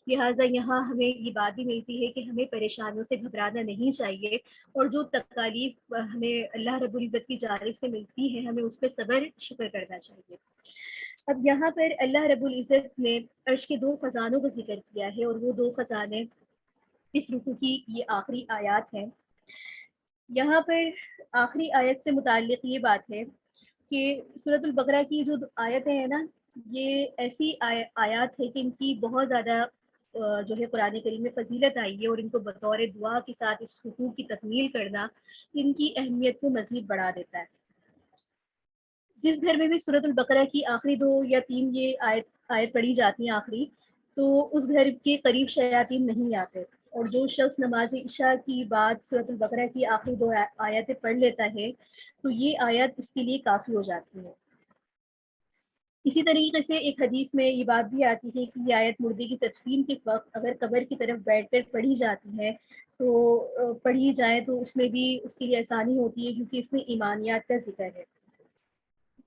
Speaker 3: لہٰذا یہاں ہمیں یہ بات بھی ملتی ہے کہ ہمیں پریشانیوں سے گھبرانا نہیں چاہیے، اور جو تکالیف ہمیں اللہ رب العزت کی جانب سے ملتی ہے ہمیں اس پہ صبر شکر کرنا چاہیے۔ اب یہاں پر اللہ رب العزت نے عرش کے 2 خزانوں کا ذکر کیا ہے، اور وہ 2 خزانے اس رکوع کی یہ آخری آیات ہیں۔ یہاں پر آخری آیت سے متعلق یہ بات ہے کہ سورۃ البقرہ کی جو آیتیں ہیں نا، یہ ایسی آیات ہے کہ ان کی بہت زیادہ جو ہے قرآن کریم میں فضیلت آئی ہے، اور ان کو بطور دعا کے ساتھ اس حقوق کی تکمیل کرنا ان کی اہمیت کو مزید بڑھا دیتا ہے۔ جس گھر میں بھی سورۃ البقرہ کی آخری 2 یا 3 یہ آیت پڑھی جاتی ہیں آخری، تو اس گھر کے قریب شیاطین نہیں آتے، اور جو شخص نماز عشاء کی بعد سورۃ البقرہ کی آخری 2 آیتیں پڑھ لیتا ہے تو یہ آیت اس کے لیے کافی ہو جاتی ہے۔ اسی طریقے سے ایک حدیث میں یہ بات بھی آتی ہے کہ یہ آیت مردے کی تدفین کے وقت اگر قبر کی طرف بیٹھ کر پڑھی جاتی ہے تو پڑھی جائے تو اس میں بھی اس کے لیے آسانی ہوتی ہے، کیونکہ اس میں ایمانیات کا ذکر ہے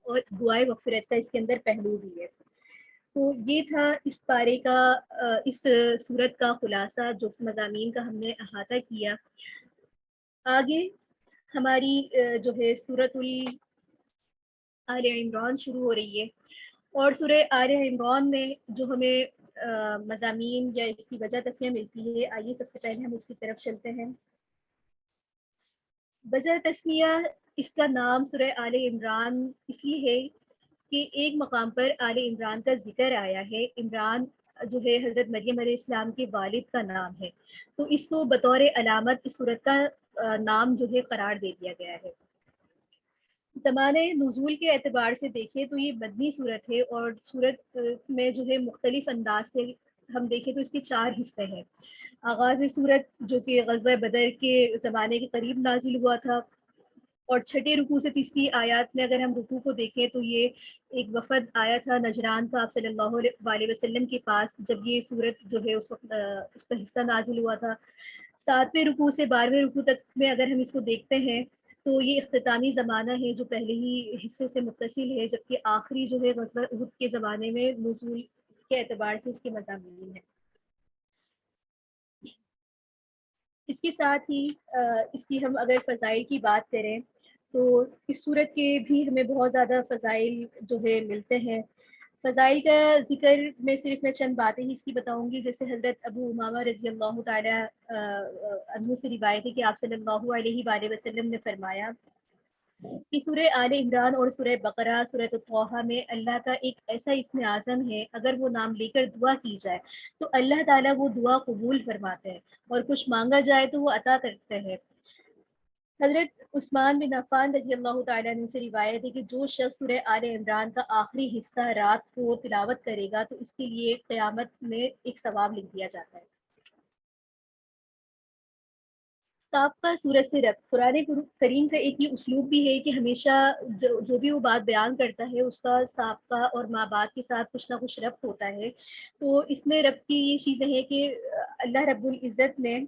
Speaker 3: اور دعائے مغفرت کا اس کے اندر پہلو بھی ہے۔ تو یہ تھا اس پارے کا اس سورت کا خلاصہ، جو مضامین کا ہم نے احاطہ کیا۔ آگے ہماری جو ہے سورۃ آل عمران شروع ہو رہی ہے، اور سورہ آل عمران میں جو ہمیں مضامین یا اس کی وجہ تسمیہ ملتی ہے، آئیے سب سے پہلے ہم اس کی طرف چلتے ہیں۔ وجہ تسمیہ اس کا نام سورہ آل عمران اس لیے ہے کہ ایک مقام پر آل عمران کا ذکر آیا ہے۔ عمران جو ہے حضرت مریم علیہ السلام کے والد کا نام ہے، تو اس کو بطور علامت اس سورت کا نام جو ہے قرار دے دیا گیا ہے۔ زمانے نزول کے اعتبار سے دیکھیں تو یہ مدنی صورت ہے، اور صورت میں جو ہے مختلف انداز سے ہم دیکھیں تو اس کے 4 حصے ہیں۔ آغاز صورت جو کہ غزوہ بدر کے زمانے کے قریب نازل ہوا تھا، اور چھٹے رکوع سے تیسری آیات میں اگر ہم رکوع کو دیکھیں تو یہ ایک وفد آیا تھا نجران کا آپ صلی اللہ علیہ وسلم کے پاس جب یہ صورت جو ہے اس وقت اس کا حصہ نازل ہوا تھا۔ 7ویں رکوع سے 12ویں رکوع تک میں اگر ہم اس کو دیکھتے ہیں تو یہ اختتامی زمانہ ہے جو پہلے ہی حصے سے متصل ہے، جبکہ آخری جو ہے غزوہ احد کے زمانے میں نزول کے اعتبار سے اس کے مضامین ہیں۔ اس کے ساتھ ہی اس کی ہم اگر فضائل کی بات کریں تو اس صورت کے بھی ہمیں بہت زیادہ فضائل جو ہے ملتے ہیں۔ فضائل کا ذکر میں صرف میں چند باتیں ہی اس کی بتاؤں گی، جیسے حضرت ابو امامہ رضی اللہ تعالیٰ عنہ سے روایت ہے کہ آپ صلی اللہ علیہ وآلہ وسلم نے فرمایا کہ سورہ آل عمران اور سورہ بقرہ، سورۃ طٰہٰ میں اللہ کا ایک ایسا اسم اعظم ہے، اگر وہ نام لے کر دعا کی جائے تو اللہ تعالیٰ وہ دعا قبول فرماتے ہیں، اور کچھ مانگا جائے تو وہ عطا کرتے ہیں۔ حضرت عثمان بن عفان رضی اللہ تعالیٰ عنہ سے روایت ہے کہ جو شخص سورہ آل عمران کا آخری حصہ رات کو تلاوت کرے گا تو اس کے لیے قیامت میں ایک ثواب لکھ دیا جاتا ہے۔ سابقہ صورت سے ربط، قرآن کریم کا ایک یہ اسلوب بھی ہے کہ ہمیشہ جو بھی وہ بات بیان کرتا ہے اس کا سابقہ اور ماں باپ کے ساتھ کچھ نہ کچھ ربط ہوتا ہے۔ تو اس میں ربط کی یہ چیزیں ہیں کہ اللہ رب العزت نے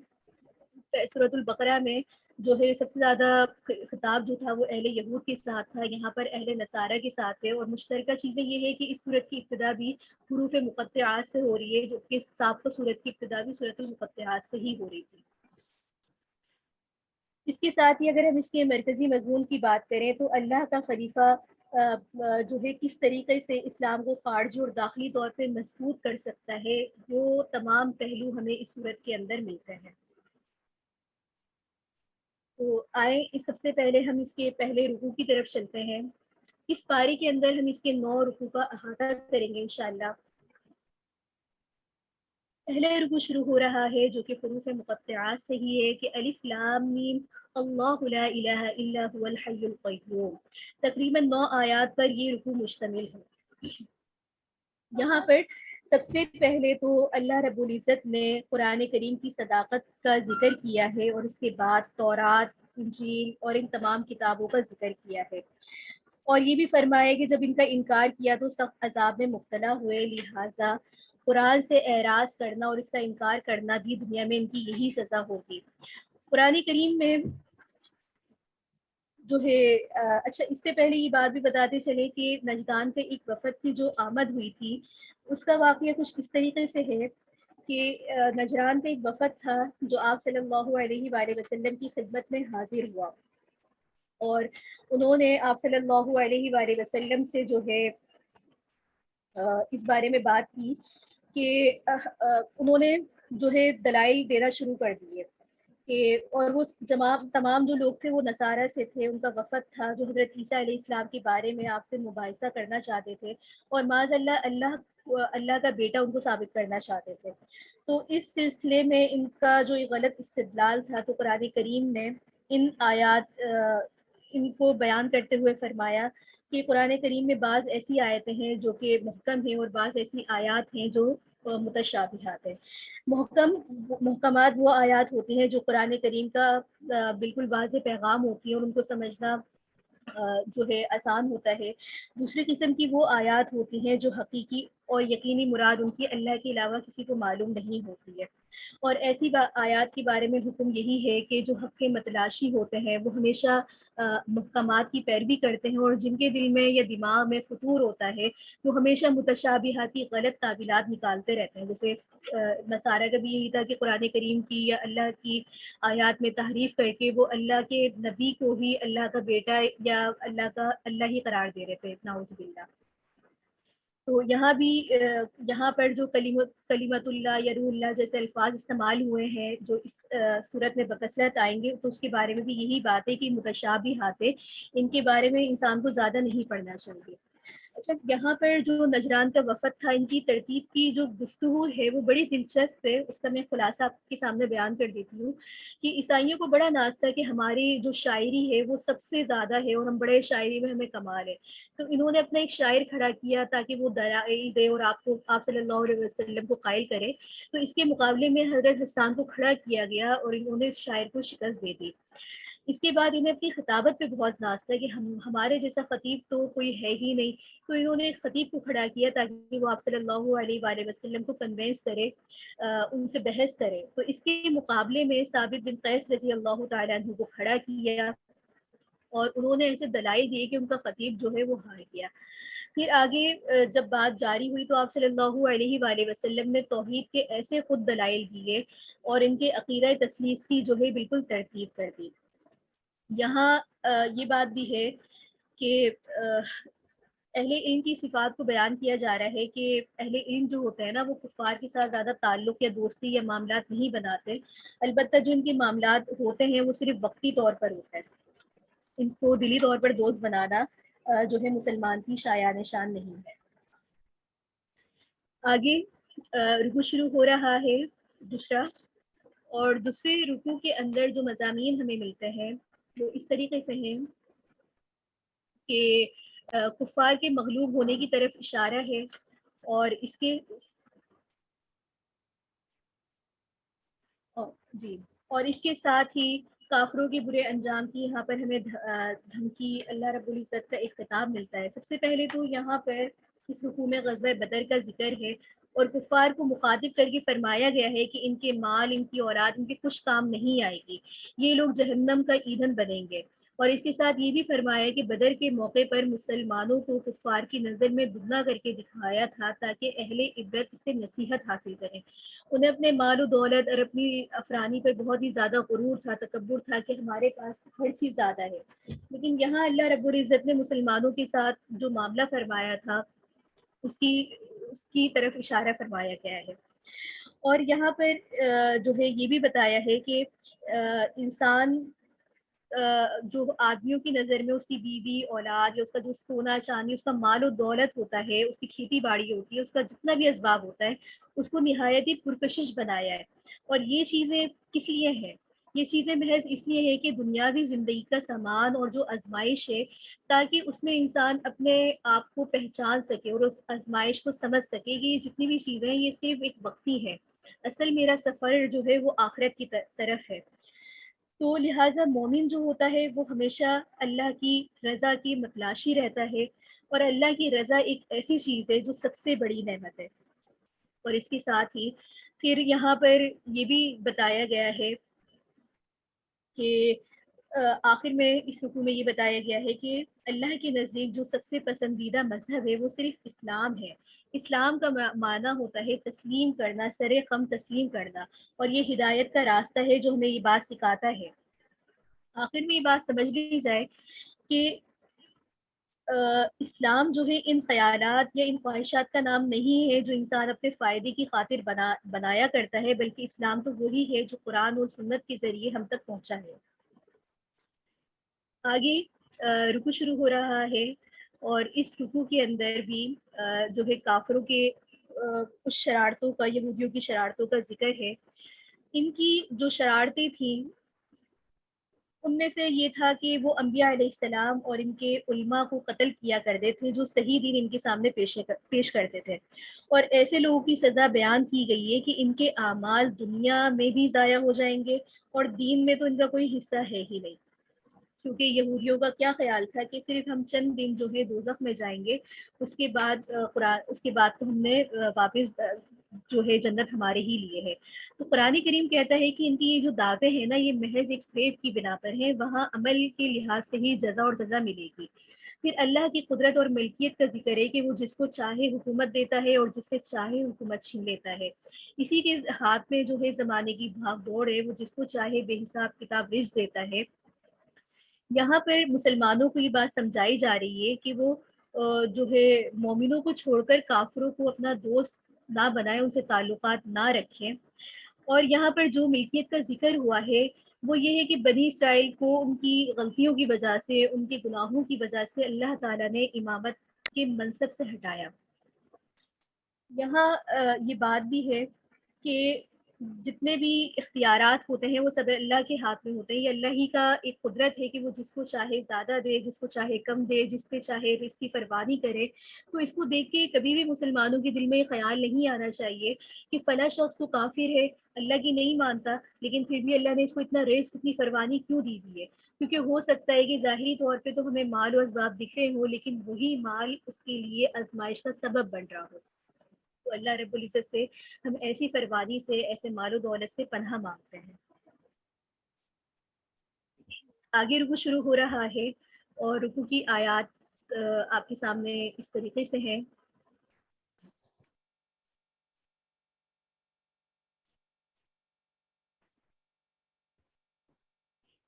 Speaker 3: سورۃ البقرہ میں جو ہے سب سے زیادہ خطاب جو تھا وہ اہل یہود کے ساتھ تھا، یہاں پر اہل نصارہ کے ساتھ ہے، اور مشترکہ چیزیں یہ ہے کہ اس صورت کی ابتدا بھی حروف مقطعات سے ہو رہی ہے، جو کہ سابقہ صورت کی ابتدا بھی سورۃ المقطعات سے ہی ہو رہی تھی۔ اس کے ساتھ ہی اگر ہم اس کے مرکزی مضمون کی بات کریں تو اللہ کا خلیفہ جو ہے کس طریقے سے اسلام کو خارجی اور داخلی طور پہ مضبوط کر سکتا ہے، وہ تمام پہلو ہمیں اس صورت کے اندر ملتے ہیں۔ تو آئیں سب سے پہلے ہم اس کے پہلے رکوع کی طرف چلتے ہیں۔ اس پارے کے اندر ہم اس کے 9 رکوع کا احاطہ کریں گے انشاءاللہ۔ پہلا رکوع شروع ہو رہا ہے جو کہ حروف مقطعات سے ہی ہے کہ الف لام میم اللہ لا الہ الا هو الحی القیوم۔ تقریباً 9 آیات پر یہ رکوع مشتمل ہے۔ یہاں پر سب سے پہلے تو اللہ رب العزت نے قرآن کریم کی صداقت کا ذکر کیا ہے، اور اس کے بعد تورات، انجیل اور ان تمام کتابوں کا ذکر کیا ہے، اور یہ بھی فرمایا کہ جب ان کا انکار کیا تو سخت عذاب میں مبتلا ہوئے، لہٰذا قرآن سے اعراض کرنا اور اس کا انکار کرنا بھی دنیا میں ان کی یہی سزا ہوگی۔ قرآن کریم میں جو ہے اچھا اس سے پہلے یہ بات بھی بتاتے چلے کہ نجدان پہ ایک وفد کی جو آمد ہوئی تھی اس کا واقعہ کچھ اس طریقے سے ہے کہ نجران پہ ایک وفد تھا جو آپ صلی اللہ علیہ وآلہ وسلم کی خدمت میں حاضر ہوا، اور انہوں نے آپ صلی اللہ علیہ وآلہ وسلم سے جو ہے اس بارے میں بات کی کہ انہوں نے جو ہے دلائل دینا شروع کر دیے کہ، اور وہ تمام جو لوگ تھے وہ نصارہ سے تھے، ان کا وفد تھا جو حضرت عیسیٰ علیہ السلام کے بارے میں آپ سے مباحثہ کرنا چاہتے تھے، اور معاذ اللہ کا بیٹا ان کو ثابت کرنا چاہتے تھے۔ تو اس سلسلے میں ان کا جو یہ غلط استدلال تھا، تو قرآن کریم نے ان آیات ان کو بیان کرتے ہوئے فرمایا کہ قرآن کریم میں بعض ایسی آیتیں ہیں جو کہ محکم ہیں، اور بعض ایسی آیات ہیں جو متشابہات ہیں۔ محکمات وہ آیات ہوتی ہیں جو قرآن کریم کا بالکل واضح پیغام ہوتی ہیں اور ان کو سمجھنا جو ہے آسان ہوتا ہے۔ دوسری قسم کی وہ آیات ہوتی ہیں جو حقیقی اور یقینی مراد ان کی اللہ کے علاوہ کسی کو معلوم نہیں ہوتی ہے، اور ایسی آیات کے بارے میں حکم یہی ہے کہ جو حق کے متلاشی ہوتے ہیں وہ ہمیشہ محکمات کی پیروی کرتے ہیں، اور جن کے دل میں یا دماغ میں فطور ہوتا ہے وہ ہمیشہ متشابہات کی غلط تعبیرات نکالتے رہتے ہیں۔ جیسے نصارہ کا بھی یہی تھا کہ قرآن کریم کی یا اللہ کی آیات میں تحریف کر کے وہ اللہ کے نبی کو ہی اللہ کا بیٹا یا اللہ ہی قرار دے رہے تھے، نعوذ باللہ۔ تو یہاں بھی یہاں پر جو کلمت اللہ یا روح اللہ جیسے الفاظ استعمال ہوئے ہیں جو اس صورت میں بکثرت آئیں گے، تو اس کے بارے میں بھی یہی بات ہے کہ متشابہات ان کے بارے میں انسان کو زیادہ نہیں پڑھنا چاہیے۔ اچھا، یہاں پر جو نجران کا وفد تھا، ان کی ترتیب کی جو گفتگو ہے وہ بڑی دلچسپ ہے، اس کا میں خلاصہ آپ کے سامنے بیان کر دیتی ہوں کہ عیسائیوں کو بڑا ناز تھا کہ ہماری جو شاعری ہے وہ سب سے زیادہ ہے اور ہم بڑے شاعری میں ہمیں کمال ہے، تو انہوں نے اپنا ایک شاعر کھڑا کیا تاکہ وہ دلائل دے اور آپ صلی اللہ علیہ وسلم کو قائل کرے۔ تو اس کے مقابلے میں حضرت حسان کو کھڑا کیا گیا اور انہوں نے اس شاعر کو شکست دے دی۔ اس کے بعد انہیں اپنی خطابت پہ بہت ناز تھا کہ ہمارے جیسا خطیب تو کوئی ہے ہی نہیں، تو انہوں نے ایک خطیب کو کھڑا کیا تاکہ وہ آپ صلی اللہ علیہ وآلہ وسلم کو کنوینس کرے، ان سے بحث کرے۔ تو اس کے مقابلے میں ثابت بن قیس رضی اللہ تعالیٰ عنہ کو کھڑا کیا، اور انہوں نے ایسے دلائل دیے کہ ان کا خطیب جو ہے وہ ہار گیا۔ پھر آگے جب بات جاری ہوئی تو آپ صلی اللہ علیہ وآلہ وسلم نے توحید کے ایسے خود دلائل دیے اور ان کے عقیدہ تثلیث کی جو ہے بالکل ترتیب کر دی۔ یہاں یہ بات بھی ہے کہ اہل علم کی صفات کو بیان کیا جا رہا ہے کہ اہل علم جو ہوتے ہیں نا وہ کفار کے ساتھ زیادہ تعلق یا دوستی یا معاملات نہیں بناتے، البتہ جو ان کے معاملات ہوتے ہیں وہ صرف وقتی طور پر ہوتا ہے۔ ان کو دلی طور پر دوست بنانا جو ہے مسلمان کی شایان شان نہیں ہے۔ آگے رکوع شروع ہو رہا ہے دوسرا، اور دوسرے رکوع کے اندر جو مضامین ہمیں ملتے ہیں وہ اس طریقے سے ہیں کہ کفار کے مغلوب ہونے کی طرف اشارہ ہے، اور اس کے جی اور اس کے ساتھ ہی کافروں کے برے انجام کی یہاں پر ہمیں دھمکی، اللہ رب العزت کا ایک خطاب ملتا ہے۔ سب سے پہلے تو یہاں پر اس رکوع میں غزوہ بدر کا ذکر ہے، اور کفار کو مخاطب کر کے فرمایا گیا ہے کہ ان کے مال، ان کی اولاد ان کے کچھ کام نہیں آئے گی، یہ لوگ جہنم کا ایندھن بنیں گے۔ اور اس کے ساتھ یہ بھی فرمایا کہ بدر کے موقع پر مسلمانوں کو کفار کی نظر میں دگنا کر کے دکھایا تھا تاکہ اہل عبرت اس سے نصیحت حاصل کریں۔ انہیں اپنے مال و دولت اور اپنی افرانی پر بہت ہی زیادہ غرور تھا، تکبر تھا کہ ہمارے پاس ہر چیز زیادہ ہے، لیکن یہاں اللہ رب العزت نے مسلمانوں کے ساتھ جو معاملہ فرمایا تھا اس کی طرف اشارہ فرمایا گیا ہے۔ اور یہاں پر جو ہے یہ بھی بتایا ہے کہ انسان جو آدمیوں کی نظر میں اس کی بیوی، اولاد یا اس کا جو سونا چاندی، اس کا مال و دولت ہوتا ہے، اس کی کھیتی باڑی ہوتی ہے، اس کا جتنا بھی اسباب ہوتا ہے، اس کو نہایت ہی پرکشش بنایا ہے۔ اور یہ چیزیں کس لیے ہیں؟ یہ چیزیں محض اس لیے ہے کہ دنیاوی زندگی کا سامان اور جو آزمائش ہے، تاکہ اس میں انسان اپنے آپ کو پہچان سکے اور اس آزمائش کو سمجھ سکے کہ یہ جتنی بھی چیزیں ہیں یہ صرف ایک وقتی ہے، اصل میرا سفر جو ہے وہ آخرت کی طرف ہے۔ تو لہٰذا مومن جو ہوتا ہے وہ ہمیشہ اللہ کی رضا کی متلاشی رہتا ہے، اور اللہ کی رضا ایک ایسی چیز ہے جو سب سے بڑی نعمت ہے۔ اور اس کے ساتھ ہی پھر یہاں پر یہ بھی بتایا گیا ہے کہ آخر میں اس رکوع میں یہ بتایا گیا ہے کہ اللہ کے نزدیک جو سب سے پسندیدہ مذہب ہے وہ صرف اسلام ہے۔ اسلام کا معنی ہوتا ہے تسلیم کرنا، سر خم تسلیم کرنا، اور یہ ہدایت کا راستہ ہے جو ہمیں یہ بات سکھاتا ہے۔ آخر میں یہ بات سمجھ لی جائے کہ اسلام جو ہے ان خیالات یا ان خواہشات کا نام نہیں ہے جو انسان اپنے فائدے کی خاطر بنایا کرتا ہے، بلکہ اسلام تو وہی ہے جو قرآن اور سنت کے ذریعے ہم تک پہنچا ہے۔ آگے رکوع شروع ہو رہا ہے، اور اس رکوع کے اندر بھی جو ہے کافروں کے کچھ شرارتوں کا، یہودیوں کی شرارتوں کا ذکر ہے۔ ان کی جو شرارتیں تھیں ان میں سے یہ تھا کہ وہ انبیاء علیہ السلام اور ان کے علماء کو قتل کیا کرتے تھے جو صحیح دین ان کے سامنے پیش کرتے تھے، اور ایسے لوگوں کی سزا بیان کی گئی ہے کہ ان کے اعمال دنیا میں بھی ضائع ہو جائیں گے اور دین میں تو ان کا کوئی حصہ ہے ہی نہیں، کیونکہ یہودیوں کا کیا خیال تھا کہ صرف ہم چند دن جو ہے دوزخ میں جائیں گے، اس کے بعد تو ہم نے واپس جو ہے جنت ہمارے ہی لیے ہے۔ تو قرآن کریم کہتا ہے کہ ان کی یہ جو دعویں ہیں نا، یہ محض ایک فریب کی بنا پر ہیں، وہاں عمل کے لحاظ سے ہی جزا اور سزا ملے گی۔ پھر اللہ کی قدرت اور ملکیت کا ذکر ہے کہ وہ جس کو چاہے حکومت دیتا ہے اور جس سے چاہے حکومت چھین لیتا ہے، اسی کے ہاتھ میں جو ہے زمانے کی بھاگ دوڑ ہے، وہ جس کو چاہے بے حساب کتاب رزق دیتا ہے۔ یہاں پر مسلمانوں کو یہ بات سمجھائی جا رہی ہے کہ وہ جو ہے مومنوں کو چھوڑ کر کافروں کو اپنا دوست نہ بنائیں، ان سے تعلقات نہ رکھیں۔ اور یہاں پر جو ملکیت کا ذکر ہوا ہے وہ یہ ہے کہ بنی اسرائیل کو ان کی غلطیوں کی وجہ سے، ان کے گناہوں کی وجہ سے اللہ تعالیٰ نے امامت کے منصب سے ہٹایا۔ یہاں یہ بات بھی ہے کہ جتنے بھی اختیارات ہوتے ہیں وہ سب اللہ کے ہاتھ میں ہوتے ہیں، یہ اللہ ہی کا ایک قدرت ہے کہ وہ جس کو چاہے زیادہ دے، جس کو چاہے کم دے، جس پہ چاہے رزق کی فروانی کرے۔ تو اس کو دیکھ کے کبھی بھی مسلمانوں کے دل میں یہ خیال نہیں آنا چاہیے کہ فلاں شخص تو کافر ہے، اللہ کی نہیں مانتا، لیکن پھر بھی اللہ نے اس کو اتنا رزق، اتنی فروانی کیوں دی ہے؟ کیونکہ ہو سکتا ہے کہ ظاہری طور پہ تو ہمیں مال و اسباب دکھ رہے ہوں، لیکن وہی مال اس کے لیے آزمائش کا سبب بن رہا ہو۔ تو اللہ رب العزت سے ہم ایسی فروانی سے، ایسے مال و دولت سے پناہ مانگتے ہیں۔ آگے رکوع شروع ہو رہا ہے، اور رکوع کی آیات آپ کے سامنے اس طریقے سے ہیں۔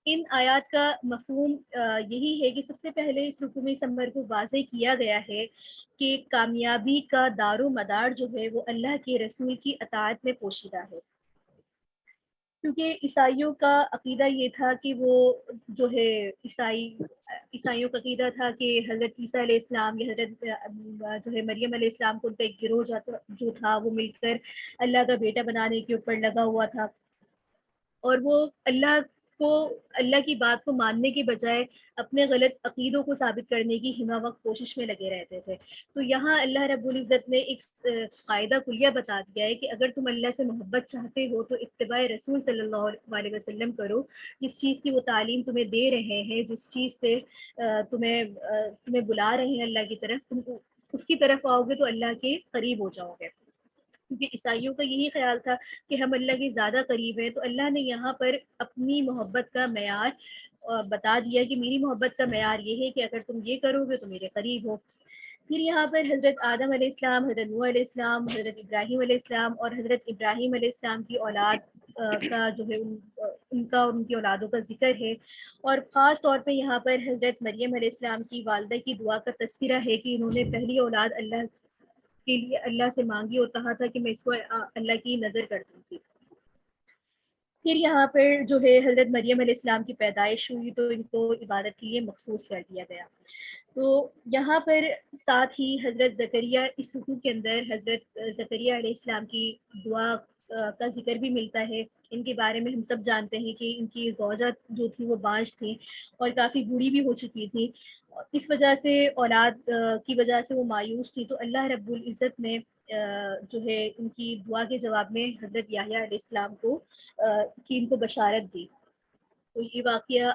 Speaker 3: ان آیات کا مفہوم یہی ہے کہ سب سے پہلے اس رکوع میں اس امر کو واضح کیا گیا ہے کہ کامیابی کا دار و مدار جو ہے وہ اللہ کے رسول کی اطاعت میں پوشیدہ ہے، کیونکہ عیسائیوں کا عقیدہ یہ تھا کہ وہ جو ہے عیسائیوں کا عقیدہ تھا کہ حضرت عیسیٰ علیہ السلام یا حضرت جو ہے مریم علیہ السلام کو ان کا ایک گروہ جو تھا وہ مل کر اللہ کا بیٹا بنانے کے اوپر لگا ہوا تھا، اور وہ اللہ کی بات کو ماننے کے بجائے اپنے غلط عقیدوں کو ثابت کرنے کی ہمہ وقت کوشش میں لگے رہتے تھے۔ تو یہاں اللہ رب العزت نے ایک قاعدہ کلیہ بتا دیا ہے کہ اگر تم اللہ سے محبت چاہتے ہو تو اتباع رسول صلی اللہ علیہ وسلم کرو، جس چیز کی وہ تعلیم تمہیں دے رہے ہیں، جس چیز سے تمہیں بلا رہے ہیں اللہ کی طرف، تم اس کی طرف آؤ گے تو اللہ کے قریب ہو جاؤ گے۔ کیونکہ عیسائیوں کا یہی خیال تھا کہ ہم اللہ کے زیادہ قریب ہیں، تو اللہ نے یہاں پر اپنی محبت کا معیار بتا دیا کہ میری محبت کا معیار یہ ہے کہ اگر تم یہ کرو گے تو میرے قریب ہو۔ پھر یہاں پر حضرت آدم علیہ السلام، حضرت نوح علیہ السلام، حضرت ابراہیم علیہ السلام اور حضرت ابراہیم علیہ السلام کی اولاد کا جو ہے ان کا اور ان کی اولادوں کا ذکر ہے، اور خاص طور پہ یہاں پر حضرت مریم علیہ السلام کی والدہ کی دعا کا تذکرہ ہے کہ انہوں نے پہلی اولاد اللہ کے لیے اللہ سے مانگی اور کہا تھا کہ میں اس کو اللہ کی نظر کر دوں گی۔ پھر یہاں پر جو ہے حضرت مریم علیہ السلام کی پیدائش ہوئی تو ان کو عبادت کے لیے مخصوص کر دیا گیا۔ تو یہاں پر ساتھ ہی حضرت زکریا، اس رکوع کے اندر حضرت زکریا علیہ السلام کی دعا کا ذکر بھی ملتا ہے۔ ان کے بارے میں ہم سب جانتے ہیں کہ ان کی زوجہ جو تھی وہ بانجھ تھی اور کافی بوڑھی بھی ہو چکی تھی، اس وجہ سے اولاد کی وجہ سے وہ مایوس تھی، تو اللہ رب العزت نے جو ہے ان کی دعا کے جواب میں حضرت یحییٰ علیہ السلام کو کی ان کو بشارت دی۔ تو یہ واقعہ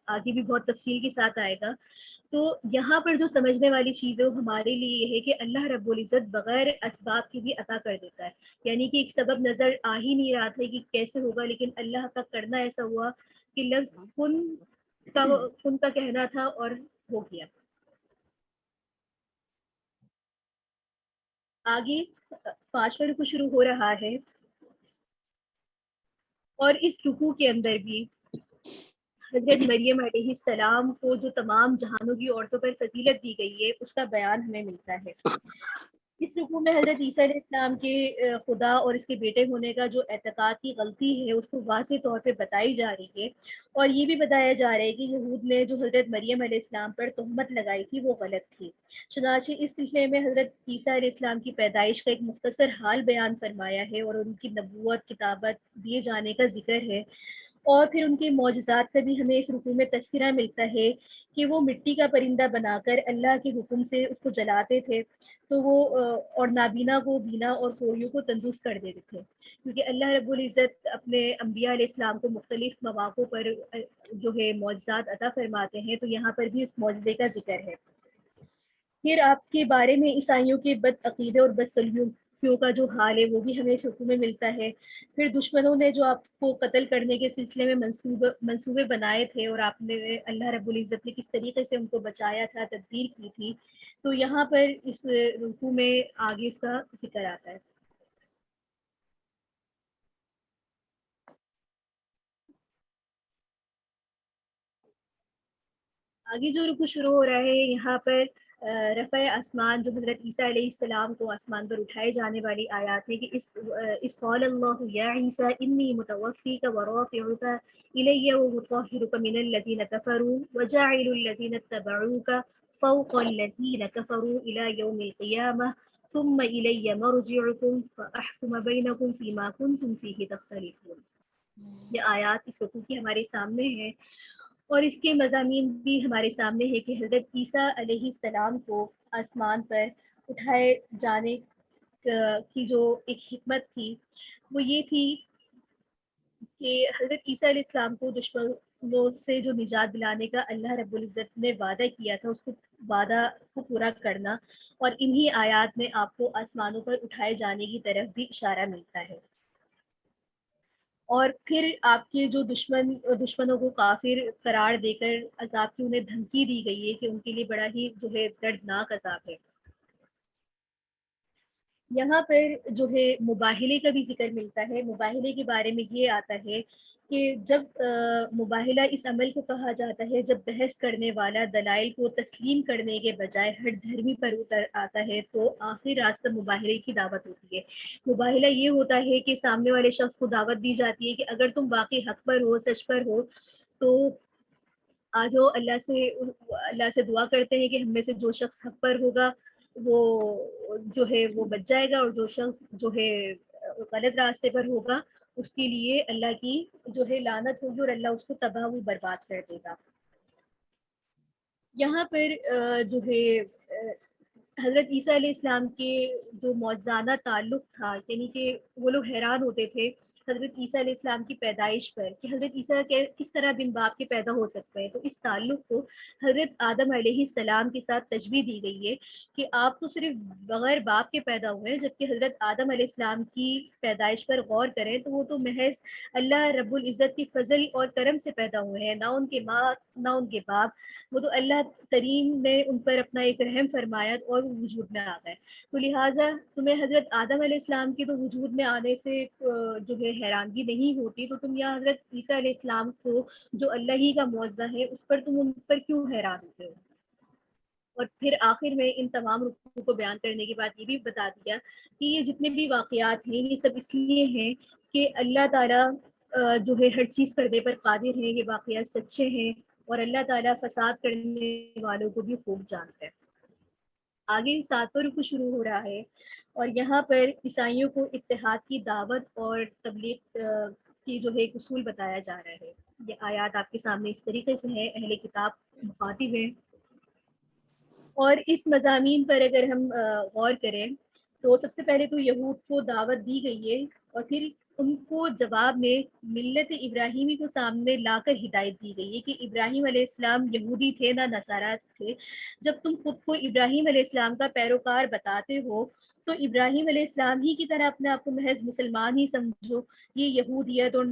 Speaker 3: آگے بھی بہت تفصیل کے ساتھ آئے گا۔ تو یہاں پر جو سمجھنے والی چیز ہے وہ ہمارے لیے یہ ہے کہ اللہ رب العزت بغیر اسباب کی بھی عطا کر دیتا ہے، یعنی کہ ایک سبب نظر آ ہی نہیں رہا تھا کہ کیسے ہوگا، لیکن اللہ کا کرنا ایسا ہوا کہ لفظ کن کا ان کا کہنا تھا اور ہو گیا۔ آگے 5واں رکوع شروع ہو رہا ہے، اور اس رکوع کے اندر بھی حضرت مریم علیہ السلام کو جو تمام جہانوں کی عورتوں پر فضیلت دی گئی ہے اس کا بیان ہمیں ملتا ہے۔ اس رکوع میں حضرت عیسیٰ علیہ السلام کے خدا اور اس کے بیٹے ہونے کا جو اعتقاد کی غلطی ہے اس کو واضح طور پہ بتائی جا رہی ہے، اور یہ بھی بتایا جا رہا ہے کہ یہود نے جو حضرت مریم علیہ السلام پر تہمت لگائی تھی وہ غلط تھی۔ چنانچہ اس سلسلے میں حضرت عیسیٰ علیہ السلام کی پیدائش کا ایک مختصر حال بیان فرمایا ہے، اور ان کی نبوت، کتابت دیے جانے کا ذکر ہے، اور پھر ان کے معجزات کا بھی ہمیں اس رکوع میں تذکرہ ملتا ہے کہ وہ مٹی کا پرندہ بنا کر اللہ کے حکم سے اس کو جلاتے تھے تو وہ اور نابینا کو بینا اور کوڑیوں کو تندرست کر دیتے تھے، کیونکہ اللہ رب العزت اپنے انبیاء علیہ السلام کو مختلف مواقع پر جو ہے معجزات عطا فرماتے ہیں، تو یہاں پر بھی اس معجزے کا ذکر ہے۔ پھر آپ کے بارے میں عیسائیوں کے بد عقیدے اور بد سلوکیوں کا جو حال ہے وہ بھی ہمیں اس رکوع میں ملتا ہے۔ پھر دشمنوں نے جو آپ کو قتل کرنے کے سلسلے میں منصوبے بنائے تھے، اور آپ نے اللہ رب العزت نے کس طریقے سے ان کو بچایا تھا، تدبیر کی تھی، تو یہاں پر اس رکوع میں آگے اس کا ذکر آتا ہے۔ آگے جو رکوع شروع ہو رہا ہے یہاں پر رفع آسمان، جو حضرت عیسیٰ علیہ السلام کو آسمان پر اٹھائے جانے والی آیات ہے کہ اس قال اللہ یا عیسیٰ انی متوفیک ورافعک الی ومطہرک من الذین کفروا وجاعل الذین اتبعوک فوق الذین کفروا الی یوم القیامہ ثم الی مرجعکم فاحکم بینکم فیما کنتم فیہ تختلفون۔ یہ آیات اس رکوع کی ہمارے سامنے ہیں، اور اس کے مضامین بھی ہمارے سامنے ہے کہ حضرت عیسیٰ علیہ السلام کو آسمان پر اٹھائے جانے کی جو ایک حکمت تھی وہ یہ تھی کہ حضرت عیسیٰ علیہ السلام کو دشمنوں سے جو نجات دلانے کا اللہ رب العزت نے وعدہ کیا تھا اس کو وعدہ کو پورا کرنا، اور انہی آیات میں آپ کو آسمانوں پر اٹھائے جانے کی طرف بھی اشارہ ملتا ہے۔ اور پھر آپ کے جو دشمنوں کو کافر قرار دے کر عذاب کی انہیں دھمکی دی گئی ہے کہ ان کے لیے بڑا ہی جو ہے دردناک عذاب ہے۔ یہاں پر جو ہے مباہلے کا بھی ذکر ملتا ہے۔ مباہلے کے بارے میں یہ آتا ہے کہ جب مباہلہ اس عمل کو کہا جاتا ہے جب بحث کرنے والا دلائل کو تسلیم کرنے کے بجائے ہر دھرمی پر اتر آتا ہے تو آخری راستہ مباہلے کی دعوت ہوتی ہے۔ مباہلہ یہ ہوتا ہے کہ سامنے والے شخص کو دعوت دی جاتی ہے کہ اگر تم واقعی حق پر ہو، سچ پر ہو، تو آ جاؤ، اللہ سے دعا کرتے ہیں کہ ہم میں سے جو شخص حق پر ہوگا وہ جو ہے وہ بچ جائے گا، اور جو شخص جو ہے غلط راستے پر ہوگا اس کے لیے اللہ کی جو ہے لعنت ہوگی، اور اللہ اس کو تباہ و برباد کر دے گا۔ یہاں پر جو ہے حضرت عیسیٰ علیہ السلام کے جو معجزانہ تعلق تھا، یعنی کہ وہ لوگ حیران ہوتے تھے حضرت عیسیٰ علیہ السلام کی پیدائش پر کہ حضرت عیسیٰ کس طرح بن باپ کے پیدا ہو سکتے ہیں، تو اس تعلق کو حضرت آدم علیہ السلام کے ساتھ تشبیہ دی گئی ہے کہ آپ تو صرف بغیر باپ کے پیدا ہوئے ہیں، جبکہ حضرت آدم علیہ السلام کی پیدائش پر غور کریں تو وہ تو محض اللہ رب العزت کی فضل اور کرم سے پیدا ہوئے ہیں، نہ ان کے ماں نہ ان کے باپ، وہ تو اللہ کریم نے ان پر اپنا ایک رحم فرمایا اور وہ وجود میں آ گئے۔ تو لہٰذا تمہیں حضرت آدم علیہ السلام کے تو وجود میں آنے سے جو ہے حیرانگی نہیں ہوتی، تو تم یہاں حضرت عیسیٰ علیہ السلام کو جو اللہ ہی کا معجزہ ہے اس پر تم ان پر کیوں حیران ہوتے ہو؟ اور پھر آخر میں ان تمام رکوع کو بیان کرنے کے بعد یہ بھی بتا دیا کہ یہ جتنے بھی واقعات ہیں یہ سب اس لیے ہیں کہ اللہ تعالیٰ جو ہے ہر چیز کرنے پر قادر ہیں، یہ واقعات سچے ہیں، اور اللہ تعالیٰ فساد کرنے والوں کو بھی خوب جانتا ہے۔ آگے 7واں رکوع شروع ہو رہا ہے، اور یہاں پر عیسائیوں کو اتحاد کی دعوت اور تبلیغ کی جو ہے ایک اصول بتایا جا رہا ہے۔ یہ آیات آپ کے سامنے اس طریقے سے ہیں، اہل کتاب مخاطب ہیں، اور اس مضامین پر اگر ہم غور کریں تو سب سے پہلے تو یہود کو دعوت دی گئی ہے، اور پھر ان کو جواب میں ملت ابراہیمی کو سامنے لا کر ہدایت دی گئی ہے کہ ابراہیم علیہ السلام یہودی تھے نہ نصارہ تھے۔ جب تم خود کو ابراہیم علیہ السلام کا پیروکار بتاتے ہو تو ابراہیم علیہ السلام ہی کی طرح اپنے آپ کو محض مسلمان ہی سمجھو۔ یہ یہودیت اور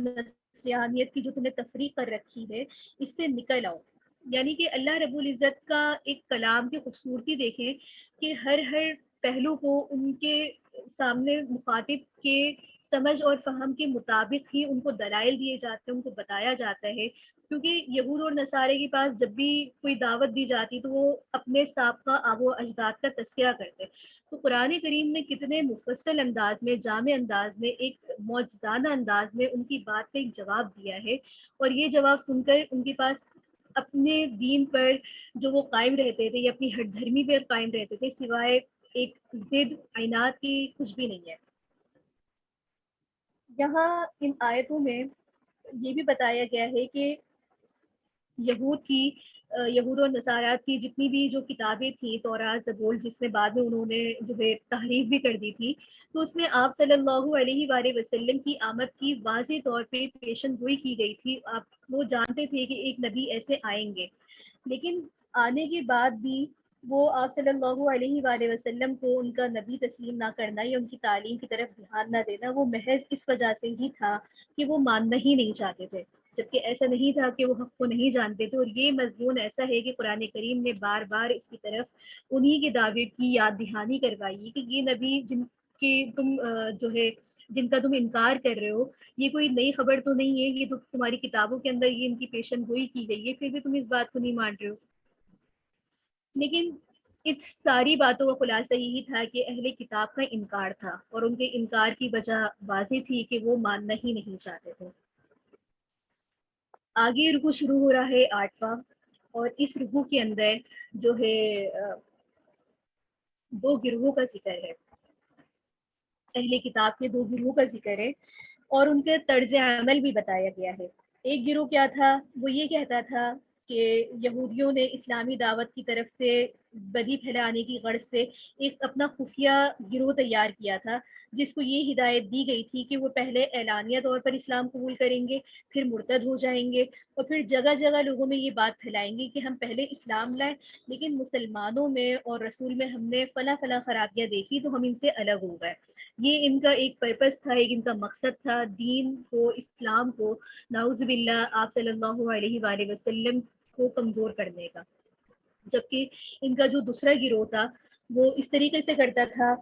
Speaker 3: نسلیانیت کی جو تم نے تفریق کر رکھی ہے اس سے نکل آؤ. یعنی کہ اللہ رب العزت کا ایک کلام کی خوبصورتی دیکھیں کہ ہر پہلو کو ان کے سامنے مخاطب کے سمجھ اور فہم کے مطابق ہی ان کو دلائل دیے جاتے ہیں، ان کو بتایا جاتا ہے. کیونکہ یہود اور نصارے کے پاس جب بھی کوئی دعوت دی جاتی تو وہ اپنے سابقہ آب و اجداد کا تذکرہ کرتے. تو قرآن کریم نے کتنے مفصل انداز میں، جامع انداز میں، ایک معجزانہ انداز میں ان کی بات کا ایک جواب دیا ہے. اور یہ جواب سن کر ان کے پاس اپنے دین پر جو وہ قائم رہتے تھے یا اپنی ہٹ دھرمی پر قائم رہتے تھے سوائے ایک ضد عناد کی کچھ بھی نہیں ہے. یہاں ان آیتوں میں یہ بھی بتایا گیا ہے کہ یہود اور نصارات کی جتنی بھی جو کتابیں تھیں، تورات، زبور، جس میں بعد میں انہوں نے جو ہے تحریف بھی کر دی تھی، تو اس میں آپ صلی اللہ علیہ وآلہ وسلم کی آمد کی واضح طور پہ پیشن گوئی کی گئی تھی. آپ وہ جانتے تھے کہ ایک نبی ایسے آئیں گے، لیکن آنے کے بعد بھی وہ آپ صلی اللہ علیہ وآلہ وسلم کو ان کا نبی تسلیم نہ کرنا یا ان کی تعلیم کی طرف دھیان نہ دینا وہ محض اس وجہ سے ہی تھا کہ وہ ماننا ہی نہیں چاہتے تھے، جبکہ ایسا نہیں تھا کہ وہ حق کو نہیں جانتے تھے. اور یہ مضمون ایسا ہے کہ قرآن کریم نے بار بار اس کی طرف انہی کے دعوے کی یاد دہانی کروائی کہ یہ نبی جن کے تم جو ہے جن کا تم انکار کر رہے ہو، یہ کوئی نئی خبر تو نہیں ہے، یہ تو تمہاری کتابوں کے اندر یہ ان کی پیشن گوئی کی گئی ہے، پھر بھی تم اس بات کو نہیں مان رہے ہو. لیکن اس ساری باتوں کا خلاصہ یہی تھا کہ اہل کتاب کا انکار تھا، اور ان کے انکار کی وجہ واضح تھی کہ وہ ماننا ہی نہیں چاہتے تھے. آگے رکوع شروع ہو رہا ہے 8واں، اور اس رکوع کے اندر جو ہے 2 گروہوں کا ذکر ہے، اہل کتاب کے 2 گروہوں کا ذکر ہے اور ان کے طرز عمل بھی بتایا گیا ہے. ایک گروہ کیا تھا؟ وہ یہ کہتا تھا کہ یہودیوں نے اسلامی دعوت کی طرف سے بدی پھیلانے کی غرض سے ایک اپنا خفیہ گروہ تیار کیا تھا، جس کو یہ ہدایت دی گئی تھی کہ وہ پہلے اعلانیہ طور پر اسلام قبول کریں گے، پھر مرتد ہو جائیں گے، اور پھر جگہ جگہ لوگوں میں یہ بات پھیلائیں گے کہ ہم پہلے اسلام لائے لیکن مسلمانوں میں اور رسول میں ہم نے فلاں فلاں خرابیاں دیکھی تو ہم ان سے الگ ہو گئے. یہ ان کا ایک پرپس تھا، ایک ان کا مقصد تھا، دین کو، اسلام کو، نعوذ باللہ آپ صلی اللہ علیہ وآلہ وسلم کو کمزور کرنے کا. جبکہ ان کا جو دوسرا گروہ تھا وہ اس طریقے سے کرتا تھا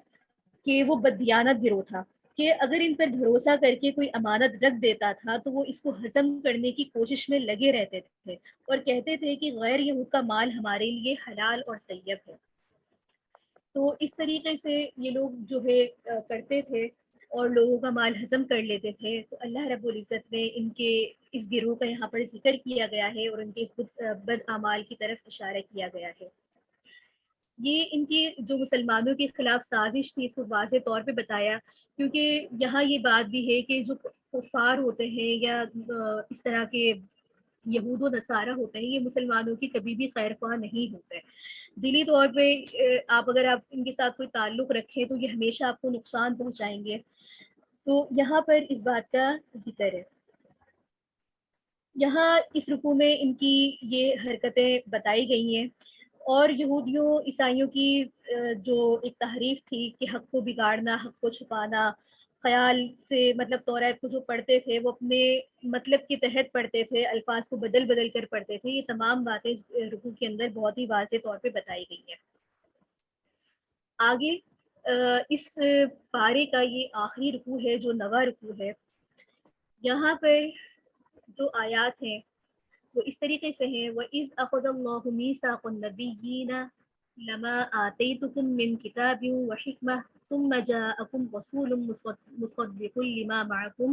Speaker 3: کہ وہ بددیانت گروہ تھا کہ اگر ان پر بھروسہ کر کے کوئی امانت رکھ دیتا تھا تو وہ اس کو ہضم کرنے کی کوشش میں لگے رہتے تھے اور کہتے تھے کہ غیر یہود کا مال ہمارے لیے حلال اور طیب ہے. تو اس طریقے سے یہ لوگ جو ہے کرتے تھے اور لوگوں کا مال ہضم کر لیتے تھے. تو اللہ رب العزت نے ان کے اس گروہ کا یہاں پر ذکر کیا گیا ہے اور ان کے اس بد اعمال کی طرف اشارہ کیا گیا ہے. یہ ان کی جو مسلمانوں کے خلاف سازش تھی اس کو واضح طور پہ بتایا، کیونکہ یہاں یہ بات بھی ہے کہ جو کفار ہوتے ہیں یا اس طرح کے یہود و نصارہ ہوتے ہیں یہ مسلمانوں کی کبھی بھی خیر خواہ نہیں ہوتے. دلی طور پہ اگر آپ ان کے ساتھ کوئی تعلق رکھیں تو یہ ہمیشہ آپ کو نقصان پہنچائیں گے. تو یہاں پر اس بات کا ذکر ہے. یہاں اس رکوع میں ان کی یہ حرکتیں بتائی گئی ہیں اور یہودیوں عیسائیوں کی جو ایک تحریف تھی کہ حق کو بگاڑنا، حق کو چھپانا، خیال سے مطلب توریت کو جو پڑھتے تھے وہ اپنے مطلب کے تحت پڑھتے تھے، الفاظ کو بدل بدل کر پڑھتے تھے، یہ تمام باتیں اس رکوع کے اندر بہت ہی واضح طور پہ بتائی گئی ہیں. آگے اس پارے کا یہ آخری رکوع ہے جو 9واں رکوع ہے. یہاں پر جو آیات ہیں وہ اس طریقے سے ہیں وَإِذْ أَخَذَ اللَّهُ مِيثَاقَ النَّبِيِّينَ لَمَا آتَيْتُكُم مِّن كِتَابٍ وَحِكْمَةٍ ثُمَّ جَاءَكُمْ رَسُولٌ مُصَدِّقٌ لِّمَا مَعَكُمْ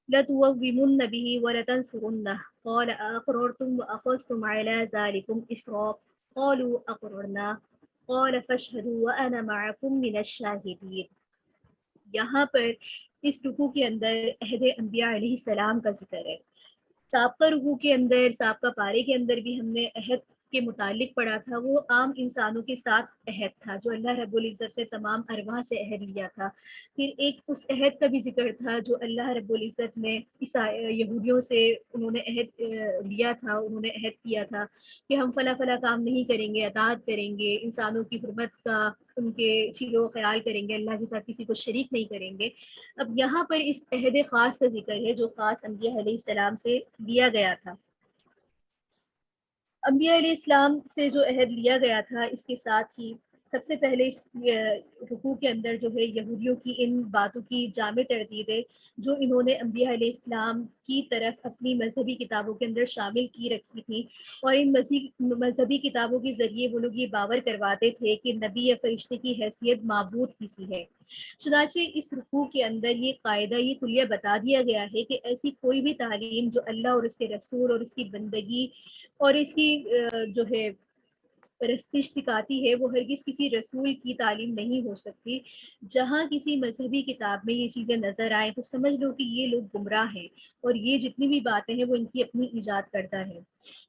Speaker 3: لَتُؤْمِنُنَّ بِهِ وَلَتَنصُرُنَّهُ قَالَ أَأَقْرَرْتُمْ وَأَخَذْتُمْ عَلَىٰ ذَٰلِكُمْ إِصْرًا قَالُوا أَقْرَرْنَا قَالَ فَاشْهَدُوا وَأَنَا مَعَكُمْ مِنَ الشَّاهِدِينَ. یہاں پر اس رکوع کے اندر عہد انبیاء علیہ السلام کا ذکر ہے. سابقہ رکوع کے اندر، سابقہ پارے کے اندر بھی ہم نے عہد کے متعلق پڑھا تھا وہ عام انسانوں کے ساتھ عہد تھا جو اللہ رب العزت نے تمام ارواح سے عہد لیا تھا. پھر ایک اس عہد کا بھی ذکر تھا جو اللہ رب العزت نے یہودیوں سے انہوں نے عہد لیا تھا, انہوں نے عہد کیا تھا کہ ہم فلاں فلاں کام نہیں کریں گے, اطاعت کریں گے, انسانوں کی حرمت کا, ان کے چیزوں و خیال کریں گے, اللہ کے ساتھ کسی کو شریک نہیں کریں گے. اب یہاں پر اس عہد خاص کا ذکر ہے جو خاص انبیاء علیہ السلام سے لیا گیا تھا. انبیاء علیہ السلام سے جو عہد لیا گیا تھا اس کے ساتھ ہی سب سے پہلے اس رکوع کے اندر جو ہے یہودیوں کی ان باتوں کی جامع تردید ہے جو انہوں نے انبیاء علیہ السلام کی طرف اپنی مذہبی کتابوں کے اندر شامل کی رکھی تھی, اور ان مذہبی کتابوں کے ذریعے وہ لوگ یہ باور کرواتے تھے کہ نبی یا فرشتے کی حیثیت معبود کسی ہے. چنانچہ اس رکوع کے اندر یہ قاعدہ, یہ کلیہ بتا دیا گیا ہے کہ ایسی کوئی بھی تعلیم جو اللہ اور اس کے رسول اور اس کی بندگی اور اس کی جو ہے پرستش سکھاتی ہے وہ ہرگز کسی رسول کی تعلیم نہیں ہو سکتی. جہاں کسی مذہبی کتاب میں یہ چیزیں نظر آئیں تو سمجھ لو کہ یہ لوگ گمراہ ہیں اور یہ جتنی بھی باتیں ہیں وہ ان کی اپنی ایجاد کرتا ہے.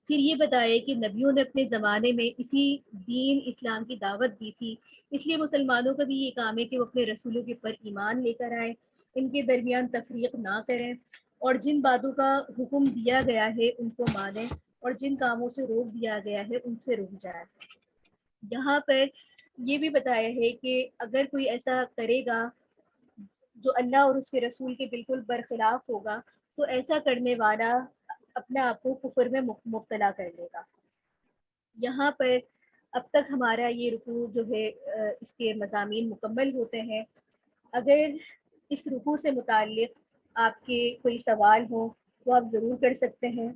Speaker 3: پھر یہ بتایا کہ نبیوں نے اپنے زمانے میں اسی دین اسلام کی دعوت دی تھی, اس لیے مسلمانوں کا بھی یہ کام ہے کہ وہ اپنے رسولوں کے پر ایمان لے کر آئیں, ان کے درمیان تفریق نہ کریں, اور جن باتوں کا حکم دیا گیا ہے ان کو مانیں, اور جن کاموں سے روک دیا گیا ہے ان سے رک جائے. یہاں پر یہ بھی بتایا ہے کہ اگر کوئی ایسا کرے گا جو اللہ اور اس کے رسول کے بالکل برخلاف ہوگا تو ایسا کرنے والا اپنے آپ کو کفر میں مبتلا کر لے گا. یہاں پر اب تک ہمارا یہ رکوع جو ہے اس کے مضامین مکمل ہوتے ہیں. اگر اس رکوع سے متعلق آپ کے کوئی سوال ہو تو آپ ضرور کر سکتے ہیں.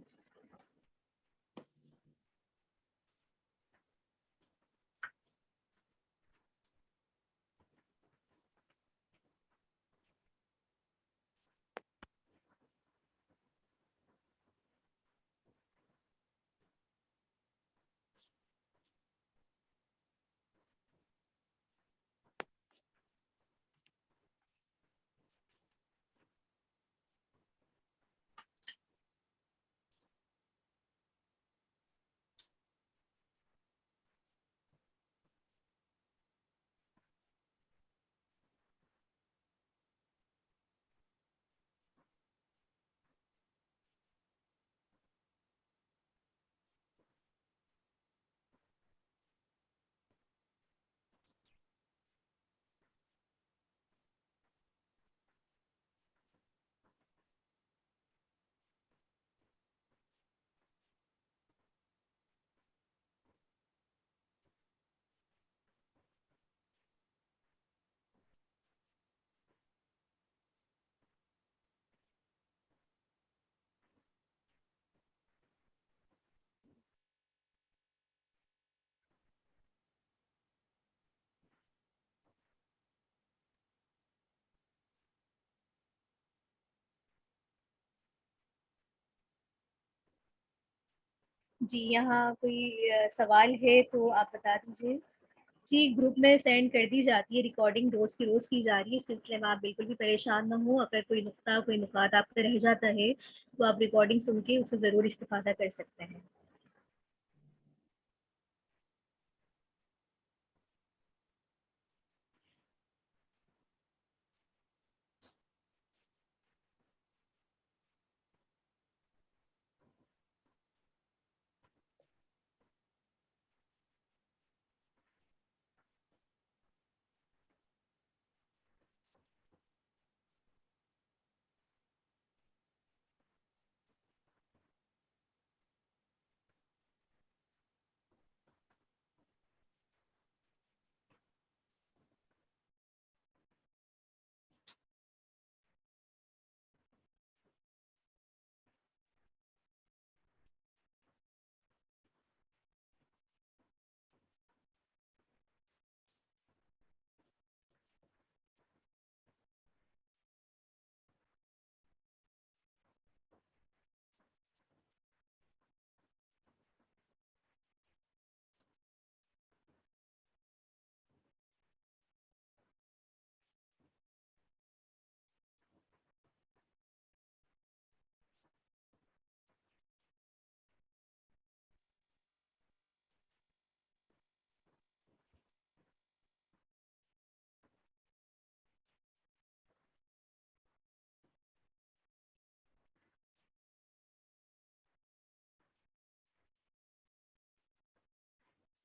Speaker 3: جی یہاں کوئی سوال ہے تو آپ بتا دیجیے. جی گروپ میں سینڈ کر دی جاتی ہے, ریکارڈنگ روز کی روز کی جا رہی ہے, اس سلسلے میں آپ بالکل بھی پریشان نہ ہوں. اگر کوئی نقطہ کوئی نکات آپ کا رہ جاتا ہے تو آپ ریکارڈنگ سن کے اسے ضرور استفادہ کر سکتے ہیں.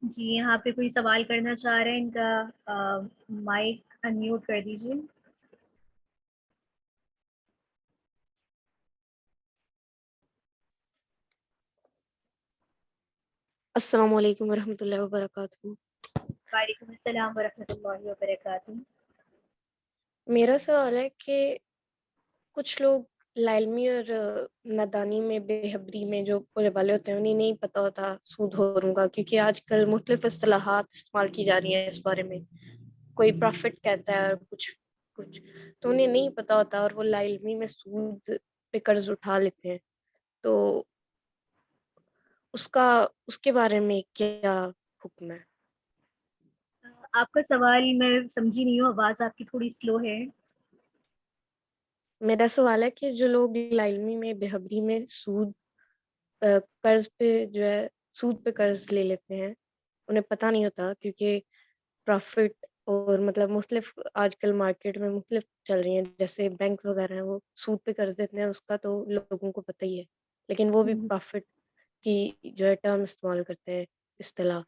Speaker 3: جی یہاں پہ کوئی سوال کرنا چاہ رہے ہیں، ان کا مائک انمیوٹ کر دیجیے.
Speaker 4: السلام علیکم ورحمۃ اللہ وبرکاتہ.
Speaker 3: وعلیکم السلام ورحمۃ اللہ وبرکاتہ.
Speaker 4: میرا سوال ہے کہ کچھ لوگ لا علمی اور نادانی میں، بے خبری میں جو بولے والے ہوتے ہیں، انہیں نہیں پتہ ہوتا سود ہوروں کا، کیونکہ آج کل مختلف اصطلاحات استعمال کی جا رہی ہیں اس بارے میں. کوئی پروفٹ کہتا ہے اور کچھ تو انہیں نہیں پتہ ہوتا، اور وہ لا علمی میں سود پہ قرض اٹھا لیتے ہیں. تو اس کے بارے میں کیا حکم ہے؟
Speaker 3: آپ کا سوال میں سمجھی نہیں ہوں، آواز آپ کی تھوڑی سلو ہے.
Speaker 4: میرا سوال ہے کہ جو لوگ لا علمی میں، بے خبری میں قرض پہ جو ہے سود پہ قرض لے لیتے ہیں، انہیں پتہ نہیں ہوتا، کیونکہ پروفٹ اور مطلب مختلف آج کل مارکیٹ میں مختلف چل رہی ہیں، جیسے بینک وغیرہ ہیں وہ سود پہ قرض دیتے ہیں، اس کا تو لوگوں کو پتہ ہی ہے، لیکن وہ بھی پروفٹ کی جو ہے ٹرم استعمال کرتے ہیں، اصطلاح.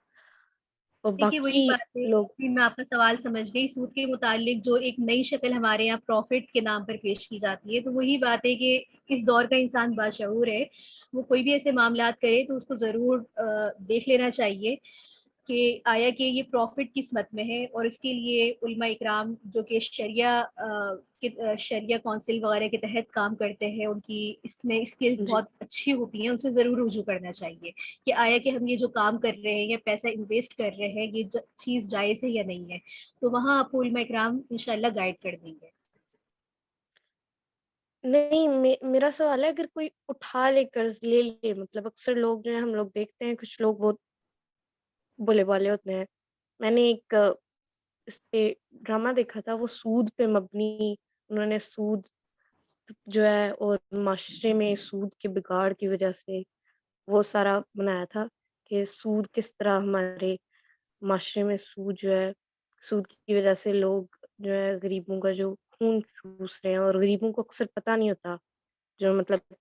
Speaker 4: اور
Speaker 3: دیکھیے وہی
Speaker 4: باقی
Speaker 3: بات ہے
Speaker 4: لوگ
Speaker 3: جی، میں آپ کا سوال سمجھ گئی. سود کے متعلق جو ایک نئی شکل ہمارے یہاں پروفٹ کے نام پر پیش کی جاتی ہے، تو وہی بات ہے کہ اس دور کا انسان باشعور ہے، وہ کوئی بھی ایسے معاملات کرے تو اس کو ضرور دیکھ لینا چاہیے کہ آیا کہ یہ پروفٹ کس مت میں ہے. اور اس کے لیے علماء اکرام جو کہ شریعہ کونسل وغیرہ کے تحت کام کرتے ہیں، ان کی اس میں اسکلز
Speaker 4: جی
Speaker 3: بہت اچھی ہوتی ہیں، ان سے ضرور رجوع کرنا چاہیے کہ آیا کہ ہم یہ جو کام کر رہے ہیں یا پیسہ انویسٹ کر رہے ہیں، یہ چیز جائز ہے یا نہیں ہے. تو وہاں آپ کو علماء اکرام انشاءاللہ گائیڈ کر دیں گے.
Speaker 4: نہیں، میرا سوال ہے اگر کوئی اٹھا لے قرض لے لے، مطلب اکثر لوگ جو ہیں، ہم لوگ دیکھتے ہیں کچھ لوگ بہت بولے والے ہوتے ہیں. میں نے ایک اس پہ ڈرامہ دیکھا تھا، وہ سود پہ مبنی، انہوں نے سود جو ہے اور معاشرے میں سود کے بگاڑ کی وجہ سے وہ سارا بنایا تھا کہ سود کس طرح ہمارے معاشرے میں سود کی وجہ سے لوگ جو ہے غریبوں کا جو خون چوس رہے ہیں، اور غریبوں کو اکثر پتہ نہیں ہوتا، جو مطلب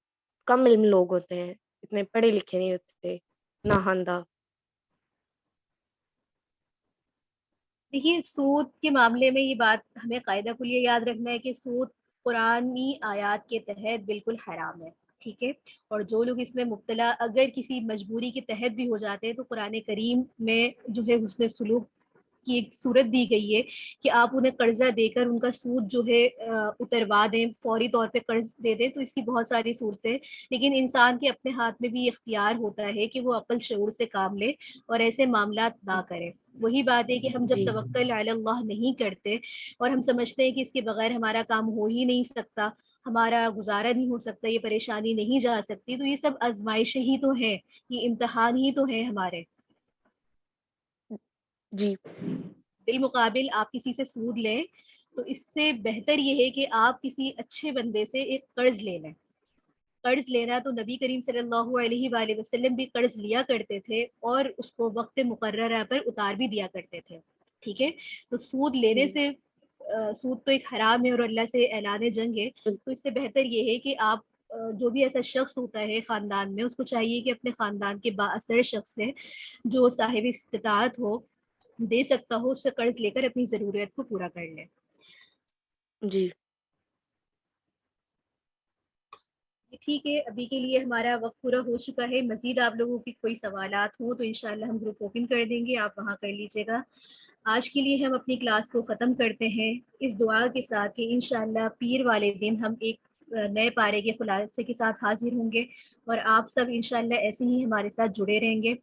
Speaker 4: کم علم لوگ ہوتے ہیں، اتنے پڑھے لکھے نہیں ہوتے، ناخواندہ.
Speaker 3: دیکھیے سود کے معاملے میں یہ بات ہمیں قاعدہ کلیہ یاد رکھنا ہے کہ سود قرآنی آیات کے تحت بالکل حرام ہے، ٹھیک ہے. اور جو لوگ اس میں مبتلا اگر کسی مجبوری کے تحت بھی ہو جاتے ہیں تو قرآن کریم میں جو ہے حسن سلوک کی ایک صورت دی گئی ہے کہ آپ انہیں قرضہ دے کر ان کا سود جو ہے اتروا دیں، فوری طور پہ قرض دے دیں. تو اس کی بہت ساری صورتیں، لیکن انسان کے اپنے ہاتھ میں بھی اختیار ہوتا ہے کہ وہ عقل شعور سے کام لے اور ایسے معاملات نہ کرے. وہی بات ہے کہ ہم جب
Speaker 4: جی
Speaker 3: توکل علی اللہ نہیں کرتے اور ہم سمجھتے ہیں کہ اس کے بغیر ہمارا کام ہو ہی نہیں سکتا، ہمارا گزارا نہیں ہو سکتا، یہ پریشانی نہیں جا سکتی، تو یہ سب آزمائشیں ہی تو ہیں، یہ امتحان ہی تو ہیں ہمارے.
Speaker 4: جی
Speaker 3: بالمقابل آپ کسی سے سود لیں تو اس سے بہتر یہ ہے کہ آپ کسی اچھے بندے سے ایک قرض لے لیں. قرض لینا تو نبی کریم صلی اللہ علیہ وآلہ وسلم بھی قرض لیا کرتے تھے اور اس کو وقت مقررہ پر اتار بھی دیا کرتے تھے، ٹھیک ہے. تو سود لینے سے سود تو ایک حرام ہے اور اللہ سے اعلان جنگ ہے. تو اس سے بہتر یہ ہے کہ آپ جو بھی ایسا شخص ہوتا ہے خاندان میں، اس کو چاہیے کہ اپنے خاندان کے بااثر شخص سے جو صاحب استطاعت ہو، دے سکتا ہو، اس سے قرض لے کر اپنی ضرورت کو پورا کر لے.
Speaker 4: جی
Speaker 3: ٹھیک ہے، ابھی کے لیے ہمارا وقت پورا ہو چکا ہے. مزید آپ لوگوں کی کوئی سوالات ہوں تو انشاءاللہ ہم گروپ اوپن کر دیں گے، آپ وہاں کر لیجیے گا. آج کے لیے ہم اپنی کلاس کو ختم کرتے ہیں اس دعا کے ساتھ کہ انشاءاللہ پیر والے دن ہم ایک نئے پارے کے خلاصے کے ساتھ حاضر ہوں گے، اور آپ سب انشاءاللہ ایسے ہی ہمارے ساتھ جڑے رہیں گے.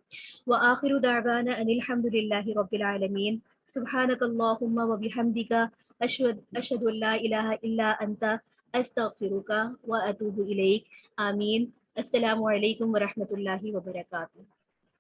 Speaker 3: وآخر دعوانا ان الحمد للہ رب العالمین. سبحانک اللہم وبحمدک، اشہد ان لا الہ الا انت، استغفرک واتوب الیک. آمین. السلام علیکم ورحمۃ اللہ وبرکاتہ.